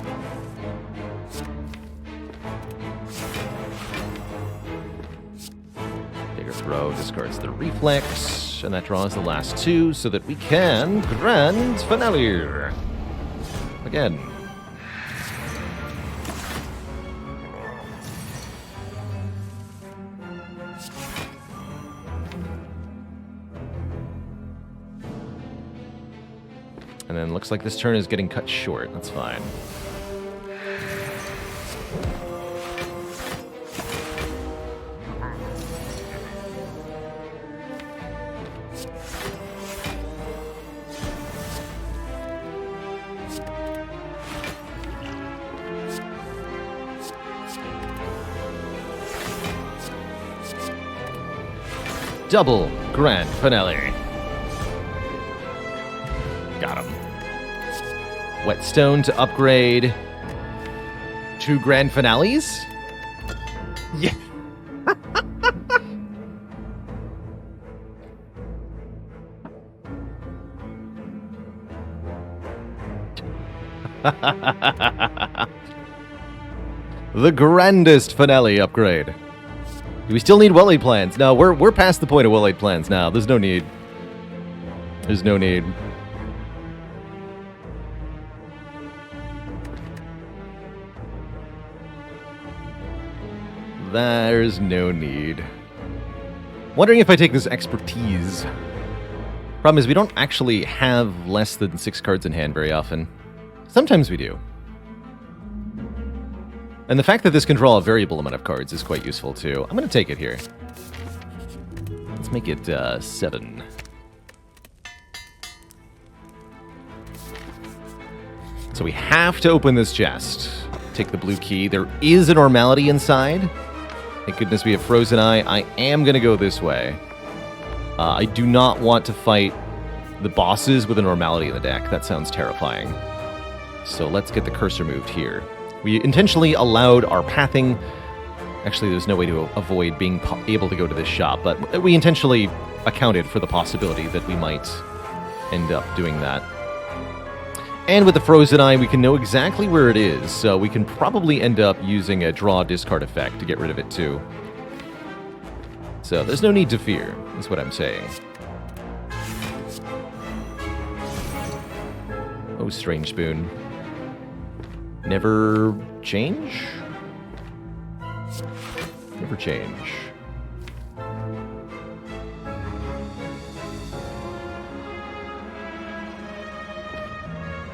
S1: Dagger Throw discards the reflex, and that draws the last 2 so that we can Grand Finale again. And then looks like this turn is getting cut short. That's fine. Double grand finale. Got him. Whetstone to upgrade 2 grand finales? Yeah. The grandest finale upgrade. Do we still need well-laid plans? No, we're past the point of well-laid plans now. There's no need. There's no need. There's no need. Wondering if I take this expertise. Problem is we don't actually have less than 6 cards in hand very often. Sometimes we do. And the fact that this can draw a variable amount of cards is quite useful too. I'm going to take it here. Let's make it 7. So we have to open this chest. Take the blue key. There is a normality inside. Thank goodness we have Frozen Eye. I am going to go this way. I do not want to fight the bosses with a normality in the deck. That sounds terrifying. So let's get the cursor moved here. We intentionally allowed our pathing. Actually, there's no way to avoid being able to go to this shop, but we intentionally accounted for the possibility that we might end up doing that. And with the Frozen Eye, we can know exactly where it is, so we can probably end up using a draw discard effect to get rid of it too. So there's no need to fear, is what I'm saying. Oh, Strange Spoon. Never change? Never change.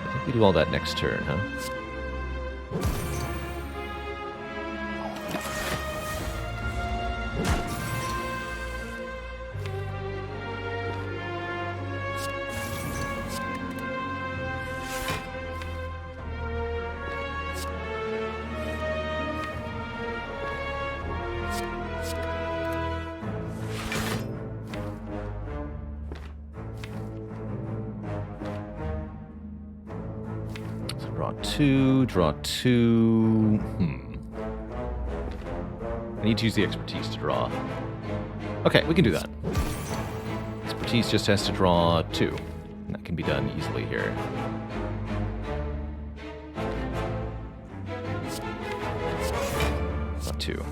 S1: I think we do all that next turn, huh? Draw two. I need to use the expertise to draw. Okay, we can do that. Expertise just has to draw 2. And that can be done easily here. Draw 2.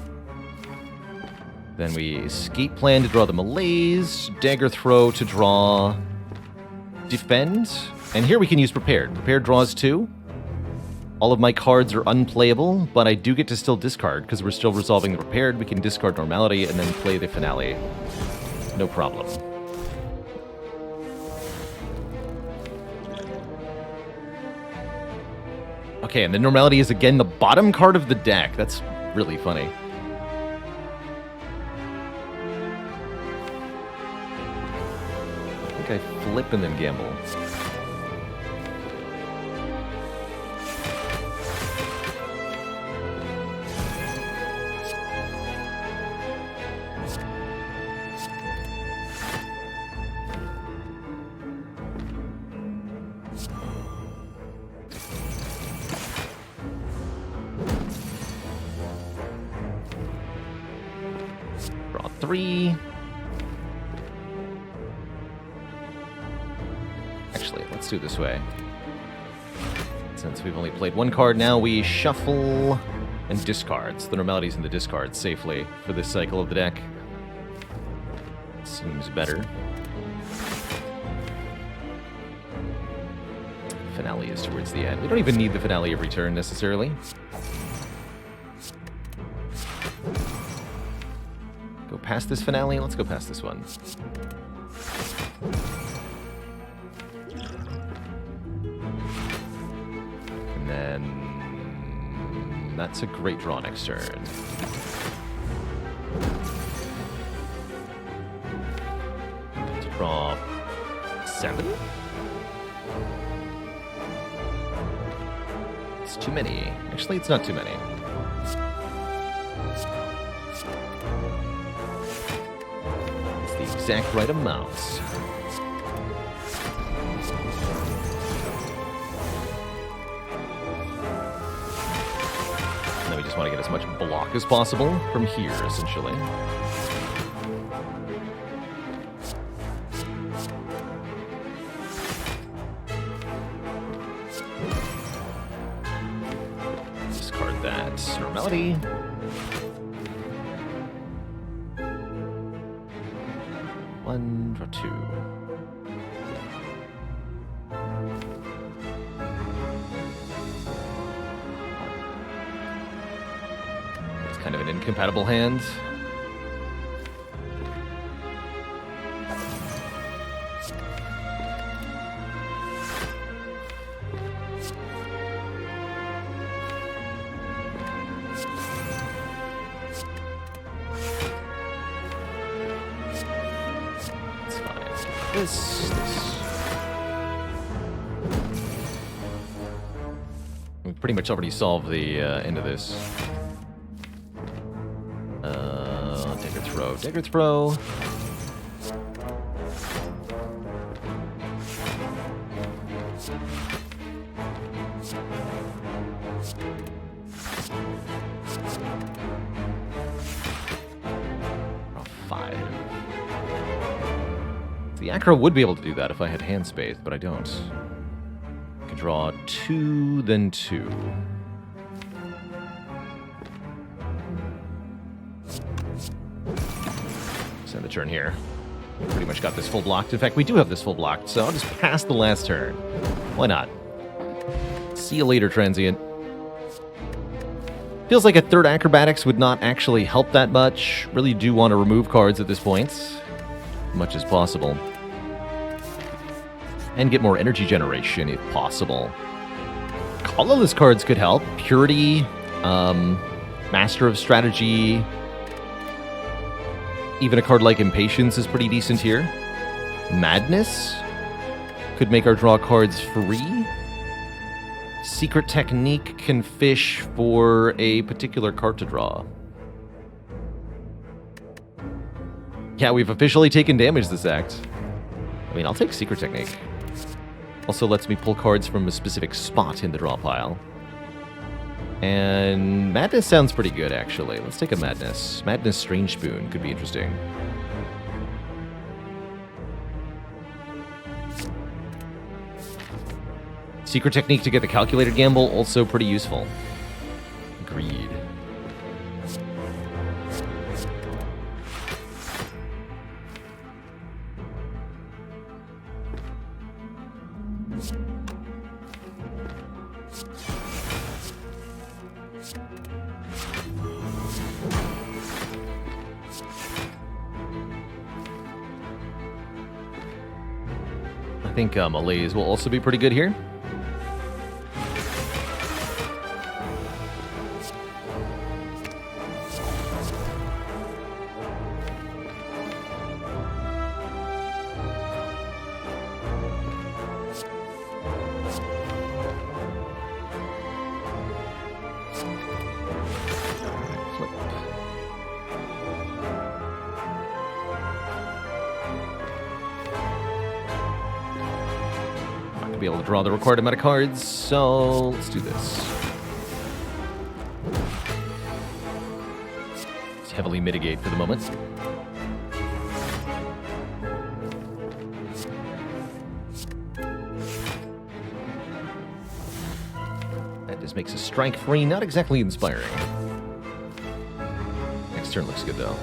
S1: Then we escape plan to draw the malaise, dagger throw to draw defend, and here we can use prepared. Prepared draws 2. All of my cards are unplayable, but I do get to still discard, because we're still resolving the prepared. We can discard normality and then play the finale. No problem. Okay, and the normality is again the bottom card of the deck. That's really funny. I think I flip and then gamble. Draw 3. Actually, let's do it this way. Since we've only played 1 card now, we shuffle and discard. So the normality's in the discard safely for this cycle of the deck. Seems better. Finale is towards the end. We don't even need the finale every turn necessarily. Go past this finale? Let's go past this one. That's a great draw next turn. Draw 7? It's too many. Actually, it's not too many. It's the exact right amount. And then we just want to get as much block as possible from here, essentially. Normality. One, draw 2. It's kind of an incompatible hand. This. We pretty much already solved the end of this. Dagger throw. Draw 5. The Acro would be able to do that if I had hand space, but I don't. I can draw 2, then 2. Send the turn here. We pretty much got this full blocked. In fact, we do have this full blocked, so I'll just pass the last turn. Why not? See you later, Transient. Feels like a third Acrobatics would not actually help that much. Really do want to remove cards at this point. As much as possible. And get more energy generation if possible. Colorless cards could help. Purity, Master of Strategy. Even a card like Impatience is pretty decent here. Madness could make our draw cards free. Secret Technique can fish for a particular card to draw. Yeah, we've officially taken damage this act. I mean, I'll take Secret Technique. Also lets me pull cards from a specific spot in the draw pile. And Madness sounds pretty good, actually. Let's take a Madness. Madness Strange Spoon could be interesting. Secret Technique to get the Calculated Gamble, also pretty useful. Agreed. I think Malaise will also be pretty good here. Be able to draw the required amount of cards, so let's do this. Let's heavily mitigate for the moment. That just makes us strike free, not exactly inspiring. Next turn looks good though.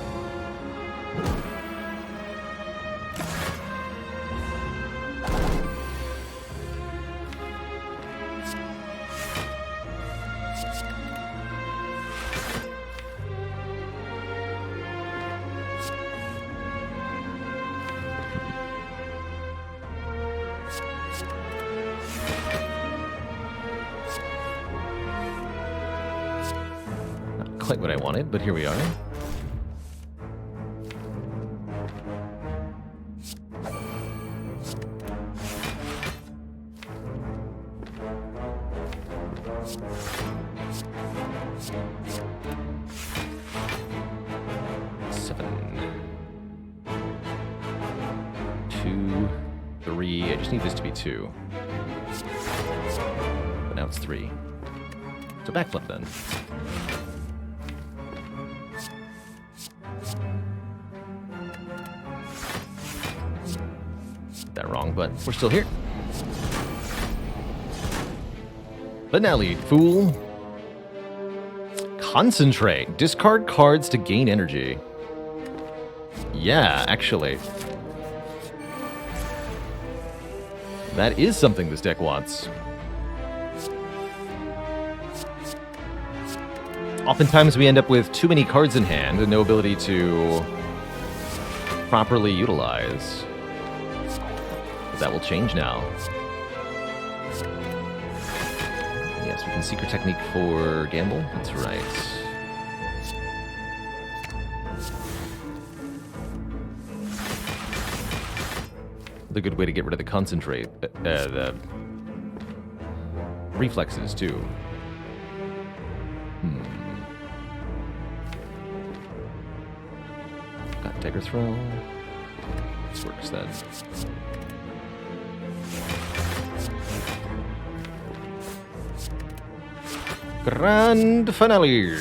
S1: quite what I wanted, but here we are. I just need this to be 2. But now it's 3. So backflip then. Got that wrong, but we're still here. Finale, fool. Concentrate. Discard cards to gain energy. Yeah, actually. That is something this deck wants. Oftentimes we end up with too many cards in hand and no ability to properly utilize. But that will change now. Yes, we can Secret Technique for Gamble. That's right. A good way to get rid of the concentrate, the reflexes too. Got Dagger Throw. This works then. Grand finale.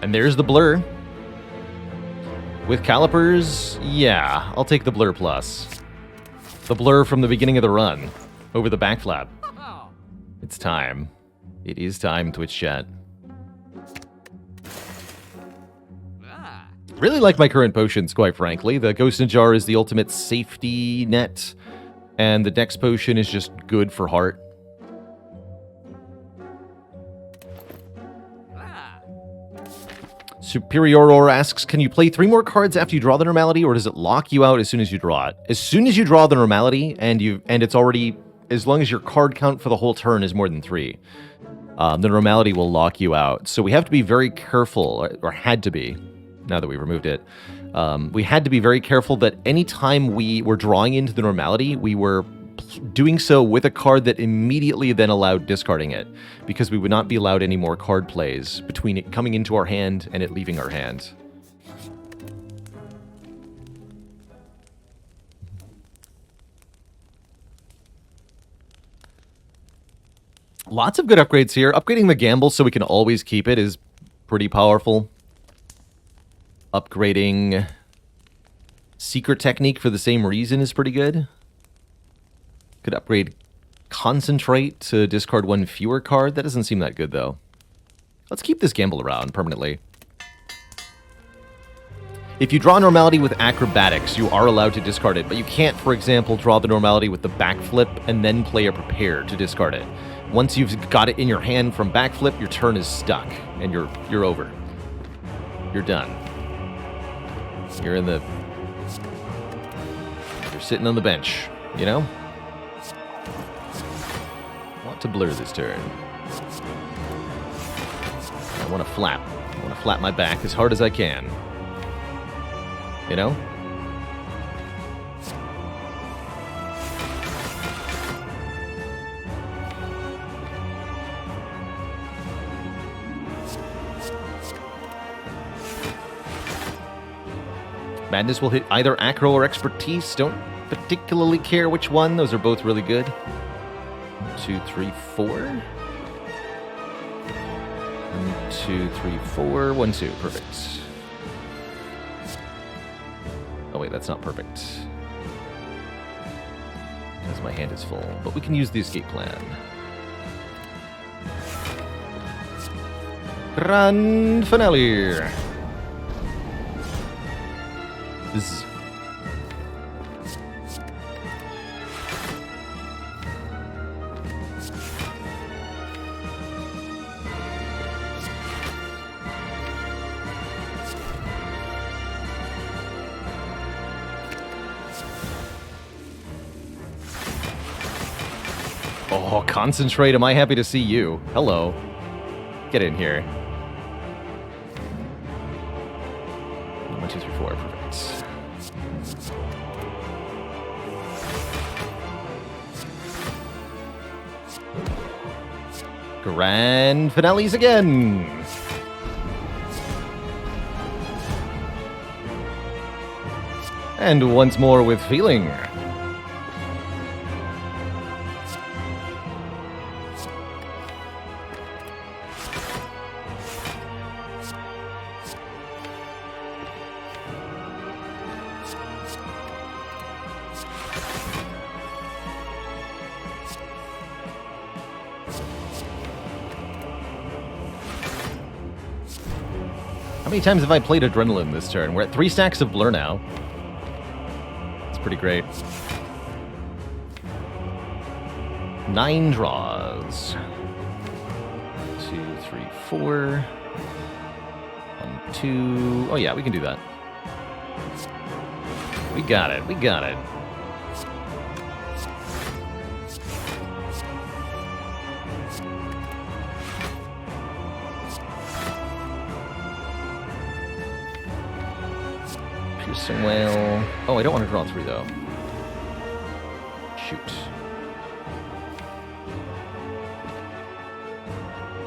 S1: And there's the blur. With calipers, yeah, I'll take the blur plus. The blur from the beginning of the run, over the back flap. It's time. It is time, Twitch chat. Really like my current potions, quite frankly. The Ghost in a Jar is the ultimate safety net, and the Dex potion is just good for heart. Superior asks, can you play 3 more cards after you draw the normality, or does it lock you out as soon as you draw it? As soon as you draw the normality, and it's already, as long as your card count for the whole turn is more than 3, the normality will lock you out. So we have to be very careful, or had to be, now that we've removed it. We had to be very careful that any time we were drawing into the normality, we were doing so with a card that immediately then allowed discarding it, because we would not be allowed any more card plays between it coming into our hand and it leaving our hand. Lots of good upgrades here. Upgrading the Gamble so we can always keep it is pretty powerful. Upgrading Secret Technique for the same reason is pretty good. Could upgrade Concentrate to discard 1 fewer card. That doesn't seem that good, though. Let's keep this Gamble around permanently. If you draw Normality with Acrobatics, you are allowed to discard it, but you can't, for example, draw the Normality with the Backflip and then play a Prepare to discard it. Once you've got it in your hand from Backflip, your turn is stuck, and you're over. You're done. You're sitting on the bench, you know? To blur this turn. I want to flap. I want to flap my back as hard as I can. You know? Madness will hit either Acro or Expertise. Don't particularly care which one. Those are both really good. 2, 3, 4. 1, 2, 3, 4. 1, 2. Perfect. Oh wait, that's not perfect. Because my hand is full. But we can use the escape plan. Grand finale. This. Oh, concentrate. Am I happy to see you? Hello. Get in here. 1, 2, 3, 4. Perfect. Grand finales again. And once more with feeling. How many times have I played Adrenaline this turn? We're at 3 stacks of Blur now. It's pretty great. 9 draws. 2, 3, 4. 1, 2. Oh yeah, we can do that. We got it. We got it. Piercing Whale. Oh, I don't want to draw 3 though. Shoot.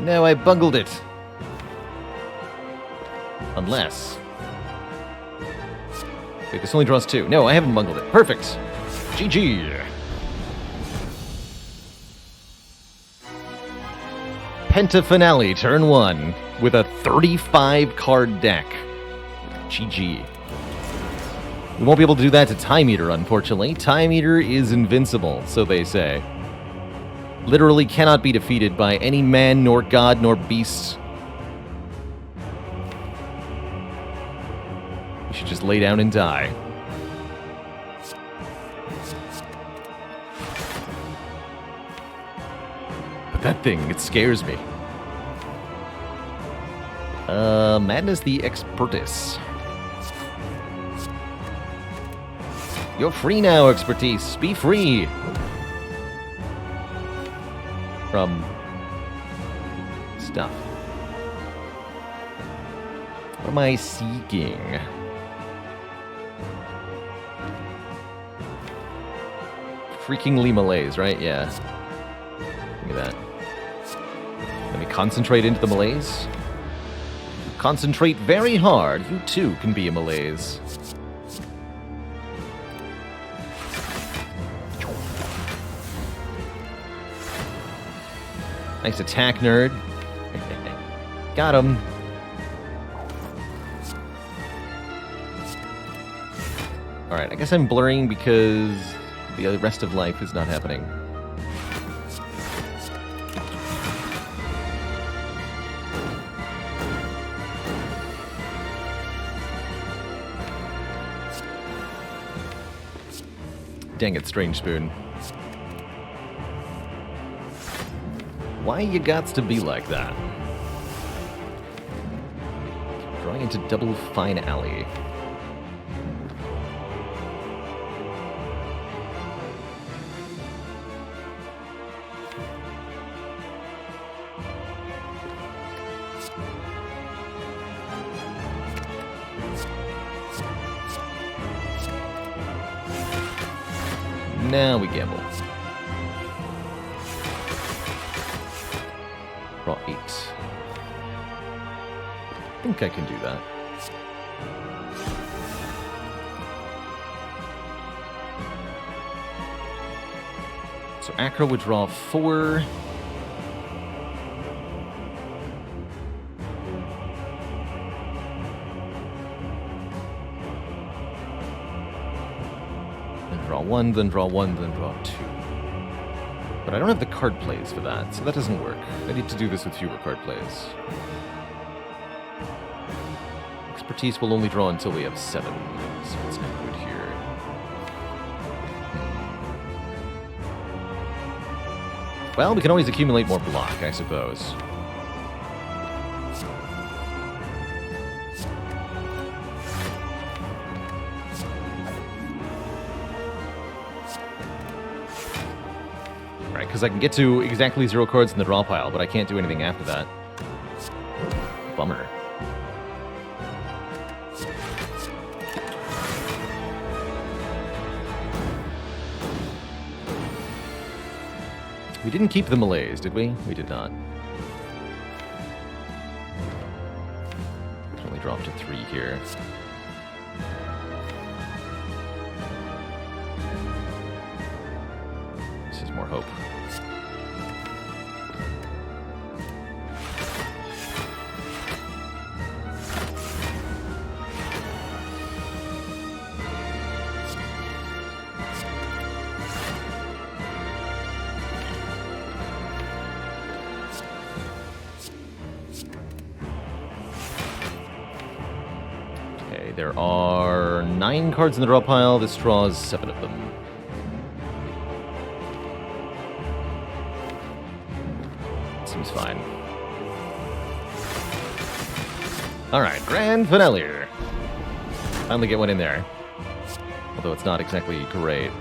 S1: No, I bungled it. Unless... Wait, this only draws 2. No, I haven't bungled it. Perfect. GG. Penta Finale, turn 1, with a 35-card deck. GG. We won't be able to do that to Time Eater, unfortunately. Time Eater is invincible, so they say. Literally cannot be defeated by any man, nor god, nor beast. You should just lay down and die. But that thing, it scares me. Madness the Expertus. You're free now, Expertise. Be free. From stuff. What am I seeking? Freakingly malaise, right? Yeah. Look at that. Let me concentrate into the malaise. Concentrate very hard. You too can be a malaise. Nice attack, nerd. Got him. Alright, I guess I'm blurring because the rest of life is not happening. Dang it, Strange Spoon. Why you gots to be like that? Drawing into Double Fine Alley. Now we gamble. Draw 8. I think I can do that. So Acro would draw 4. Then draw 1, then draw 1, then draw 2. But I don't have the card plays for that, so that doesn't work. I need to do this with fewer card plays. Expertise will only draw until we have 7, so it's not good here. Well, we can always accumulate more block, I suppose. Right, because I can get to exactly 0 cards in the draw pile, but I can't do anything after that. Bummer. We didn't keep the malaise, did we? We did not. Can only drop to 3 here. This is more hope. There are 9 cards in the draw pile. This draws 7 of them. Seems fine. Alright, grand finale. Finally get one in there. Although it's not exactly great.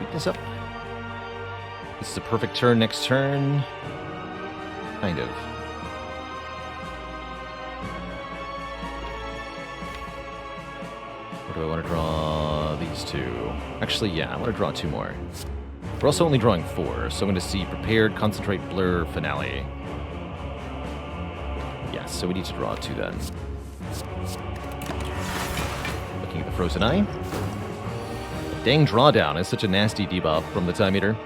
S1: Weakness up. This is a perfect turn next turn. Kind of. Or do I want to draw these 2? Actually, yeah, I want to draw 2 more. We're also only drawing 4, so I'm going to see Prepared, Concentrate, Blur, Finale. Yes, so we need to draw 2 then. Looking at the Frozen Eye. Dang Drawdown is such a nasty debuff from the Time Eater.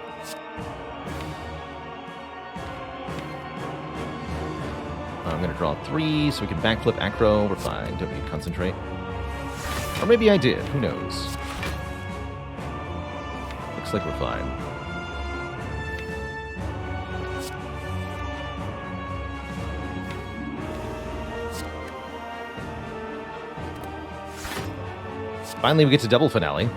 S1: I'm going to draw 3 so we can backflip Acro. We're fine. Don't need to Concentrate. Or maybe I did. Who knows? Looks like we're fine. Finally, we get to double Finale.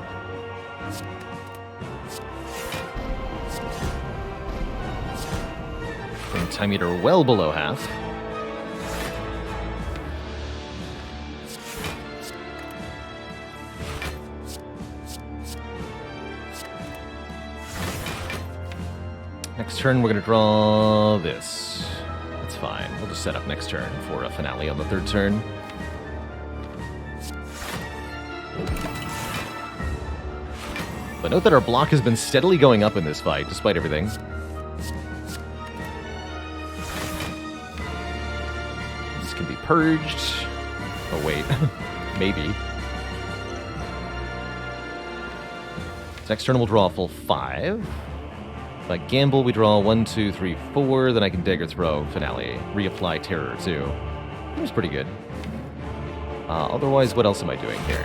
S1: Time Eater well below half. Next turn, we're going to draw this. That's fine. We'll just set up next turn for a Finale on the 3rd turn. But note that our block has been steadily going up in this fight, despite everything. Purged. Oh, wait. Maybe. Next turn we'll draw a full 5. If I gamble, we draw 1, 2, 3, 4. Then I can Dagger Throw, Finale. Reapply Terror, too. Seems pretty good. Otherwise, what else am I doing here?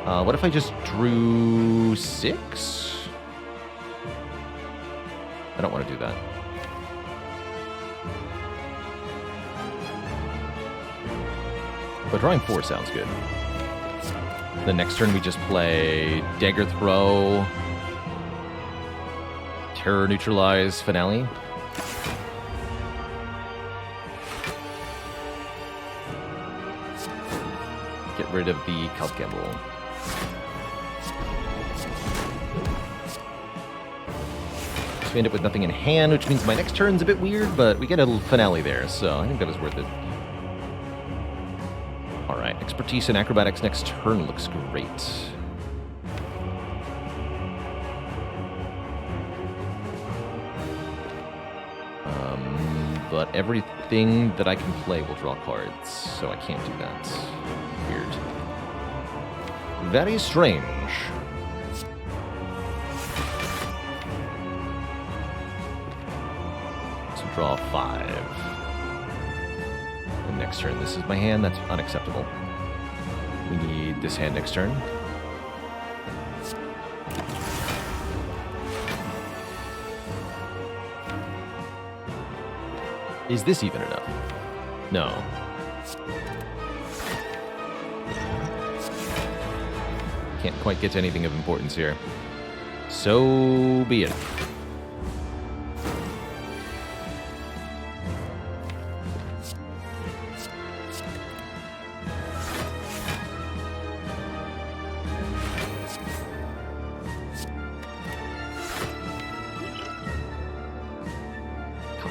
S1: What if I just drew 6? I don't want to do that. But drawing 4 sounds good. The next turn we just play Dagger Throw, Terror Neutralize, Finale. Get rid of the Cult Gamble. So we end up with nothing in hand, which means my next turn's a bit weird, but we get a Finale there, so I think that was worth it. Alright, Expertise and Acrobatics next turn looks great. But everything that I can play will draw cards, so I can't do that. Weird. Very strange. So draw 5. And next turn, this is my hand. That's unacceptable. We need this hand next turn. Is this even enough? No. Can't quite get to anything of importance here. So be it.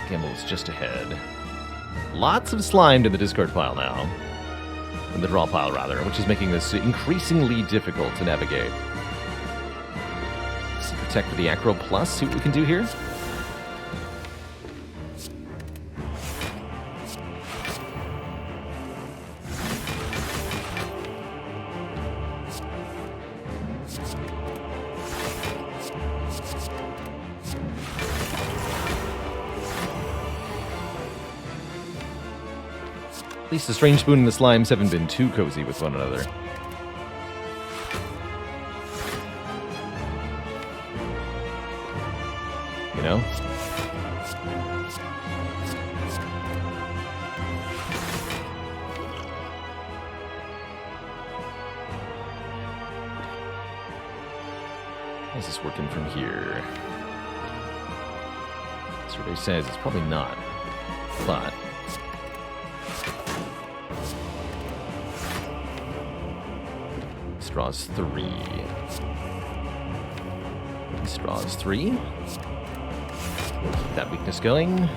S1: Campbell's just ahead. Lots of slime in the discard pile now. In the draw pile, rather, which is making this increasingly difficult to navigate. Let's protect with the Acro Plus, see what we can do here. At least the Strange Spoon and the Slimes haven't been too cozy with one another. You know? How's this working from here? Survey says it's probably not, but... Draws 3. This draws 3. Keep that weakness going.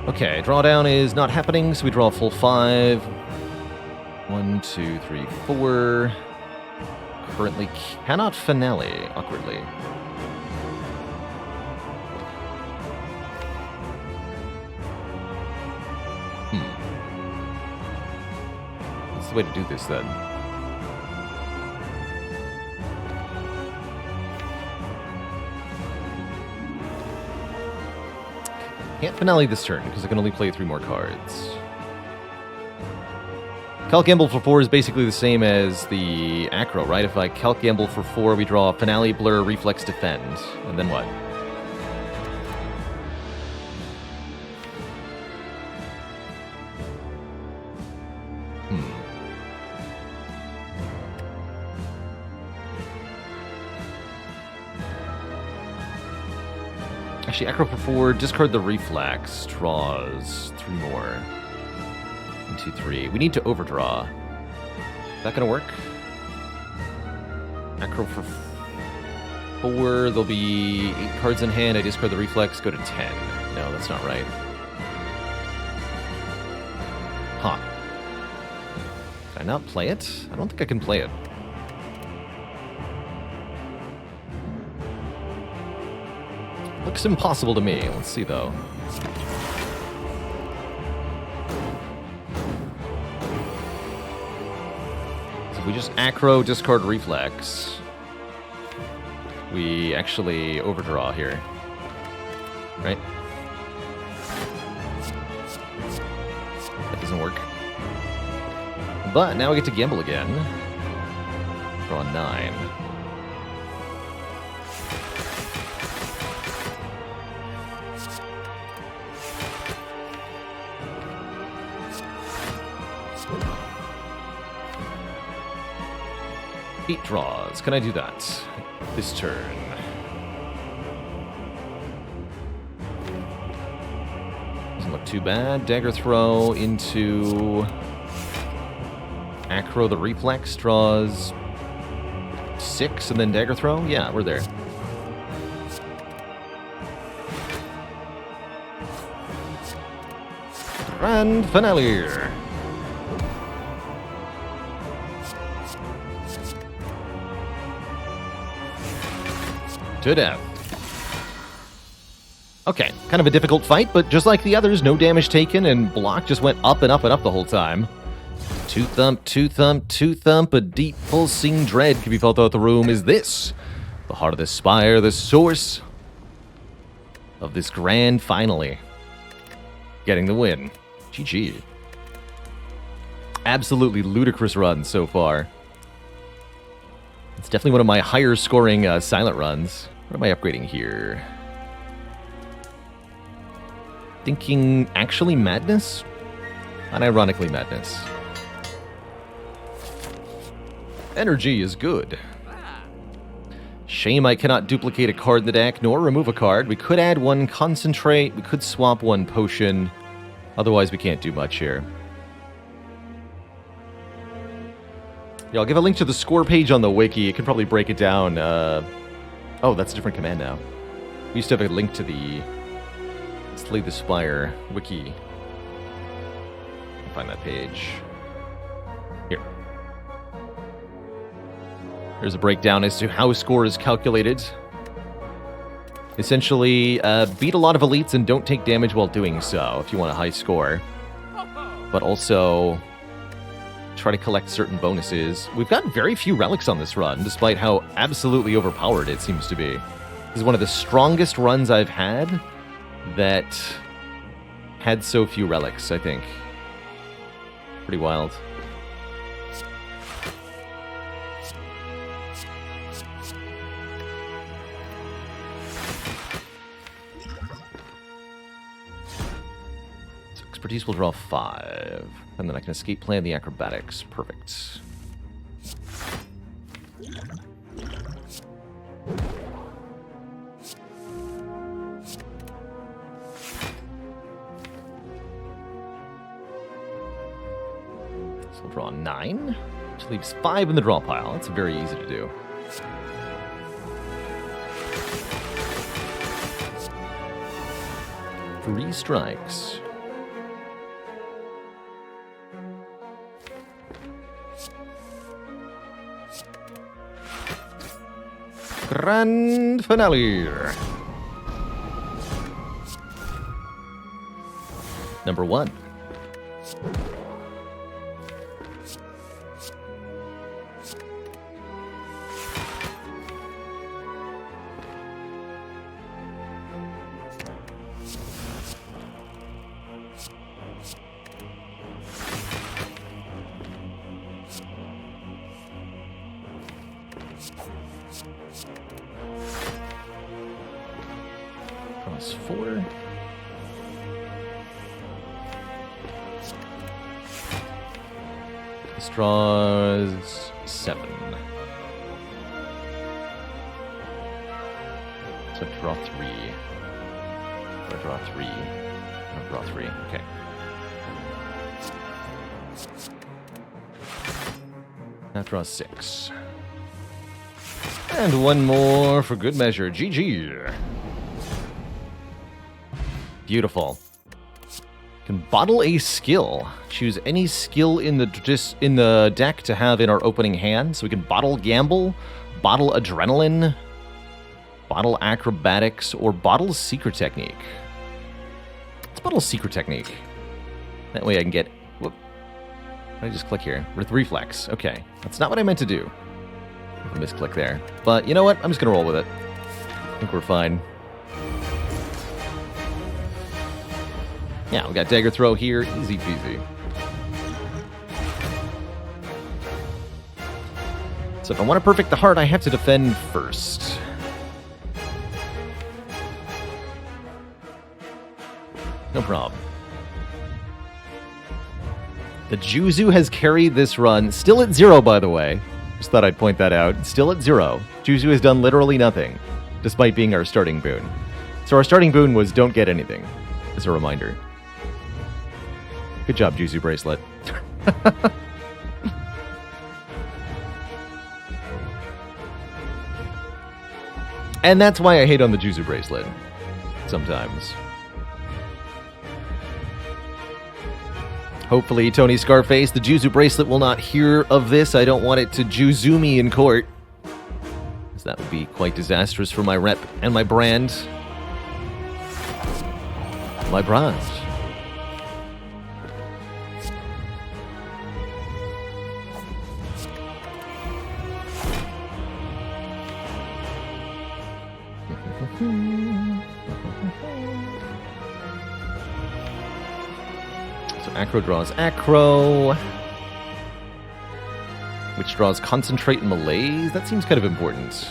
S1: Okay, drawdown is not happening, so we draw a full 5. 1, 2, 3, 4. Currently cannot finale, awkwardly. What's the way to do this, then? Can't finale this turn, because I can only play 3 more cards. Calc Gamble for 4 is basically the same as the Acro, right? If I Calc Gamble for 4, we draw Finale, Blur, Reflex, Defend. And then what? Actually, Acro for 4, discard the Reflex, draws 3 more. 1, 2, 3. We need to overdraw. Is that going to work? Acro for 4, there'll be 8 cards in hand. I discard the Reflex, go to 10. No, that's not right. Huh. Can I not play it? I don't think I can play it. Looks impossible to me. Let's see, though. So if we just Acro, discard Reflex, we actually overdraw here. Right? That doesn't work. But now we get to gamble again. Draw 9. Eight draws. Can I do that this turn? Doesn't look too bad. Dagger throw into Acro the Reflex. Draws 6 and then dagger throw? Yeah, we're there. Grand finale. To death. Okay, kind of a difficult fight, but just like the others, no damage taken, and block just went up and up and up the whole time. Two thump, two thump, two thump, a deep pulsing dread can be felt throughout the room. Is this the heart of the spire, the source of this grand finale? Getting the win. GG. Absolutely ludicrous run so far. It's definitely one of my higher scoring silent runs. What am I upgrading here? Thinking actually Madness? Unironically Madness. Energy is good. Shame I cannot duplicate a card in the deck, nor remove a card. We could add one concentrate, we could swap one potion. Otherwise, we can't do much here. Yeah, I'll give a link to the score page on the wiki. It can probably break it down. Oh, that's a different command now. We used to have a link to the Slay the Spire wiki. I'll find that page. Here. There's a breakdown as to how score is calculated. Essentially, beat a lot of elites and don't take damage while doing so, if you want a high score. But also, try to collect certain bonuses. We've got very few relics on this run, despite how absolutely overpowered it seems to be. This is one of the strongest runs I've had that had so few relics, I think. Pretty wild. So expertise will draw 5. And then I can escape plan the acrobatics. Perfect. So we'll draw 9, which leaves 5 in the draw pile. That's very easy to do. Three strikes. Grand finale. Number 1. Draws 4. This draws 7. So draw 3. Or draw 3. Or draw 3. Okay. That draws 6. And one more for good measure. GG. Beautiful. Can bottle a skill. Choose any skill in the deck to have in our opening hand. So we can bottle Gamble, bottle Adrenaline, bottle Acrobatics, or bottle Secret Technique. Let's bottle Secret Technique. That way I can get... Whoop. I just click here. With Reflex. Okay. That's not what I meant to do. A misclick there. But you know what? I'm just going to roll with it. I think we're fine. Yeah, we got Dagger Throw here. Easy peasy. So if I want to perfect the heart, I have to defend first. No problem. The Juzu has carried this run. Still at 0, by the way. Just thought I'd point that out. Still at 0. Juzu has done literally nothing, despite being our starting boon. So our starting boon was don't get anything, as a reminder. Good job, Juzu Bracelet. And that's why I hate on the Juzu Bracelet. Sometimes. Hopefully, Tony Scarface, the Juzu Bracelet will not hear of this. I don't want it to Juzu me in court. Because that would be quite disastrous for my rep and my brand. My brand. So Acro draws Acro, which draws Concentrate and Malaise. That seems kind of important.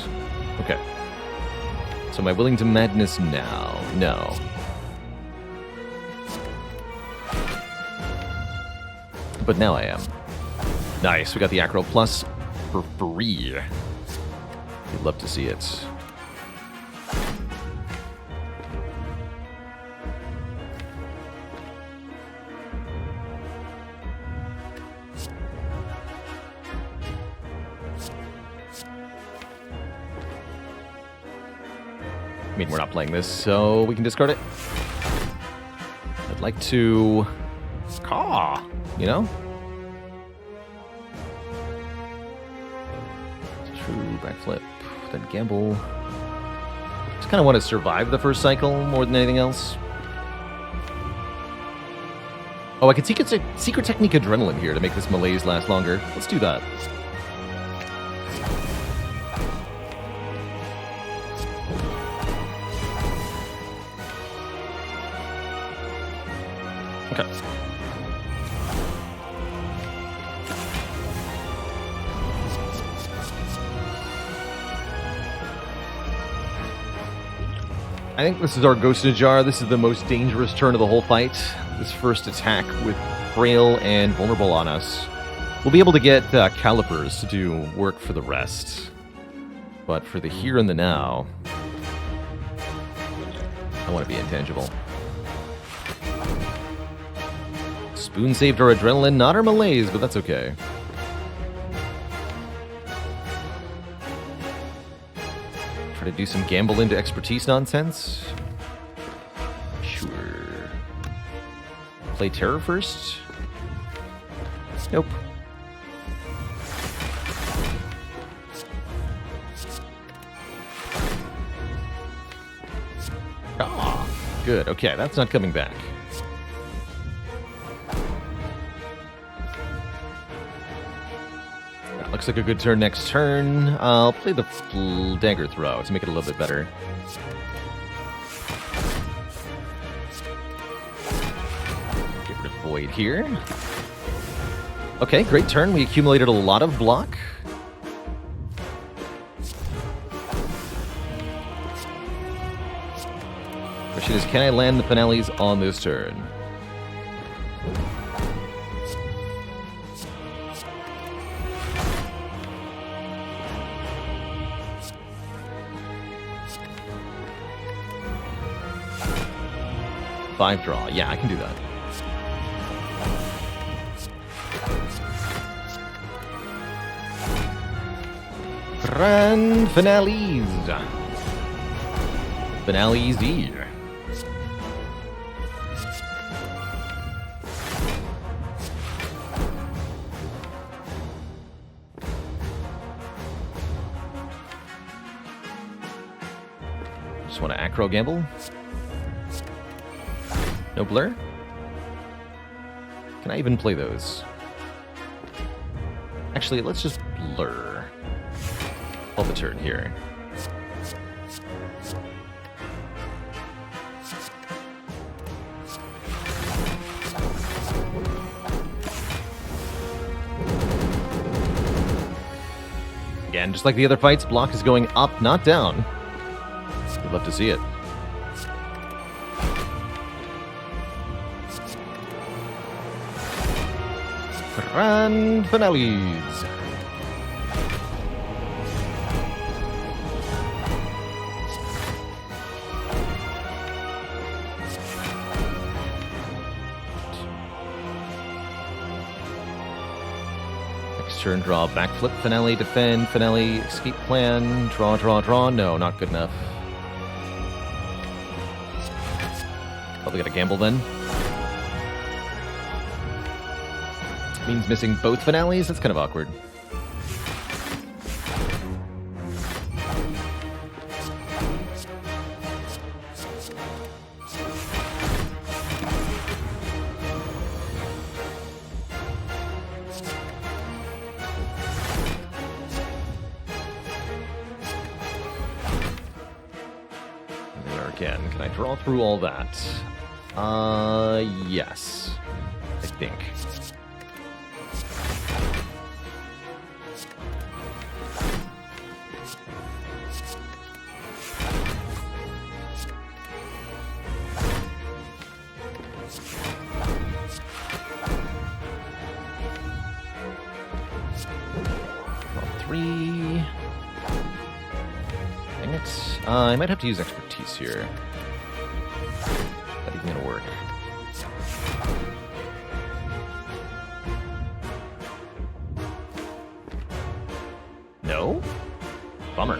S1: Okay. So am I willing to Madness now? No. But now I am. Nice, we got the Acro Plus for free. We'd love to see it. I mean, we're not playing this, so we can discard it. I'd like to... Caw! You know? True, backflip, then gamble. Just kind of want to survive the first cycle more than anything else. Oh, I could secret technique adrenaline here to make this malaise last longer. Let's do that. Okay. I think this is our Ghost in a Jar. This is the most dangerous turn of the whole fight. This first attack with Frail and Vulnerable on us. We'll be able to get Calipers to do work for the rest. But for the here and the now, I want to be intangible. Spoon saved our adrenaline, not our malaise, but that's okay. Try to do some gamble into expertise nonsense. Sure. Play terror first? Nope. Ah, good. Okay, that's not coming back. Looks like a good turn next turn. I'll play the dagger throw to make it a little bit better. Get rid of Void here. Okay, great turn. We accumulated a lot of block. Question is, can I land the finales on this turn? Five draw. Yeah, I can do that. Grand finales. Finales here. Just want to acro gamble. No blur? Can I even play those? Actually, let's just blur. Hold the turn here. Again, just like the other fights, block is going up, not down. We'd love to see it. Grand finales. Next turn, draw, backflip, finale, defend, finale, escape plan, draw, draw, draw. No, not good enough. Probably gotta gamble then. Means missing both finales? That's kind of awkward. There again. Can I draw through all that? Yes. I think. But I might have to use expertise here. That ain't gonna work. No? Bummer.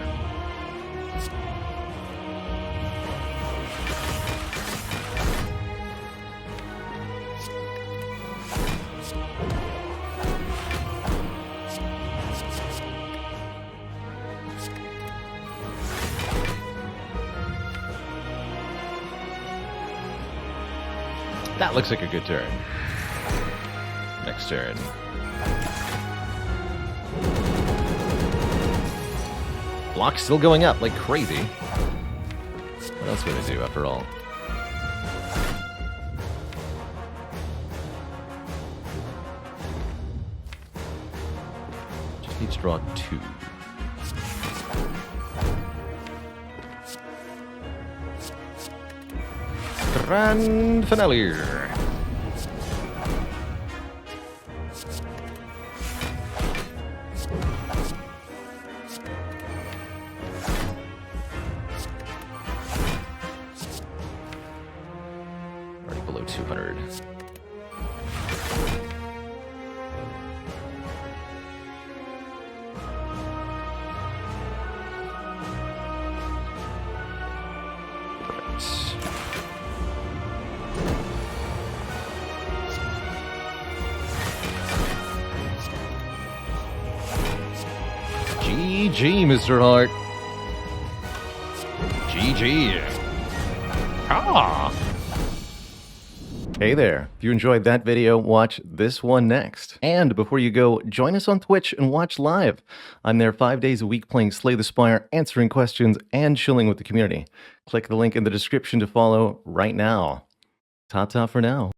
S1: That looks like a good turn. Next turn. Block's still going up like crazy. What else would I do after all? Just need to draw 2. Grand finale. Already below 200. GG, Mr. Hart. GG. Ah. Hey there. If you enjoyed that video, watch this one next. And before you go, join us on Twitch and watch live. I'm there 5 days a week playing Slay the Spire, answering questions, and chilling with the community. Click the link in the description to follow right now. Ta-ta for now.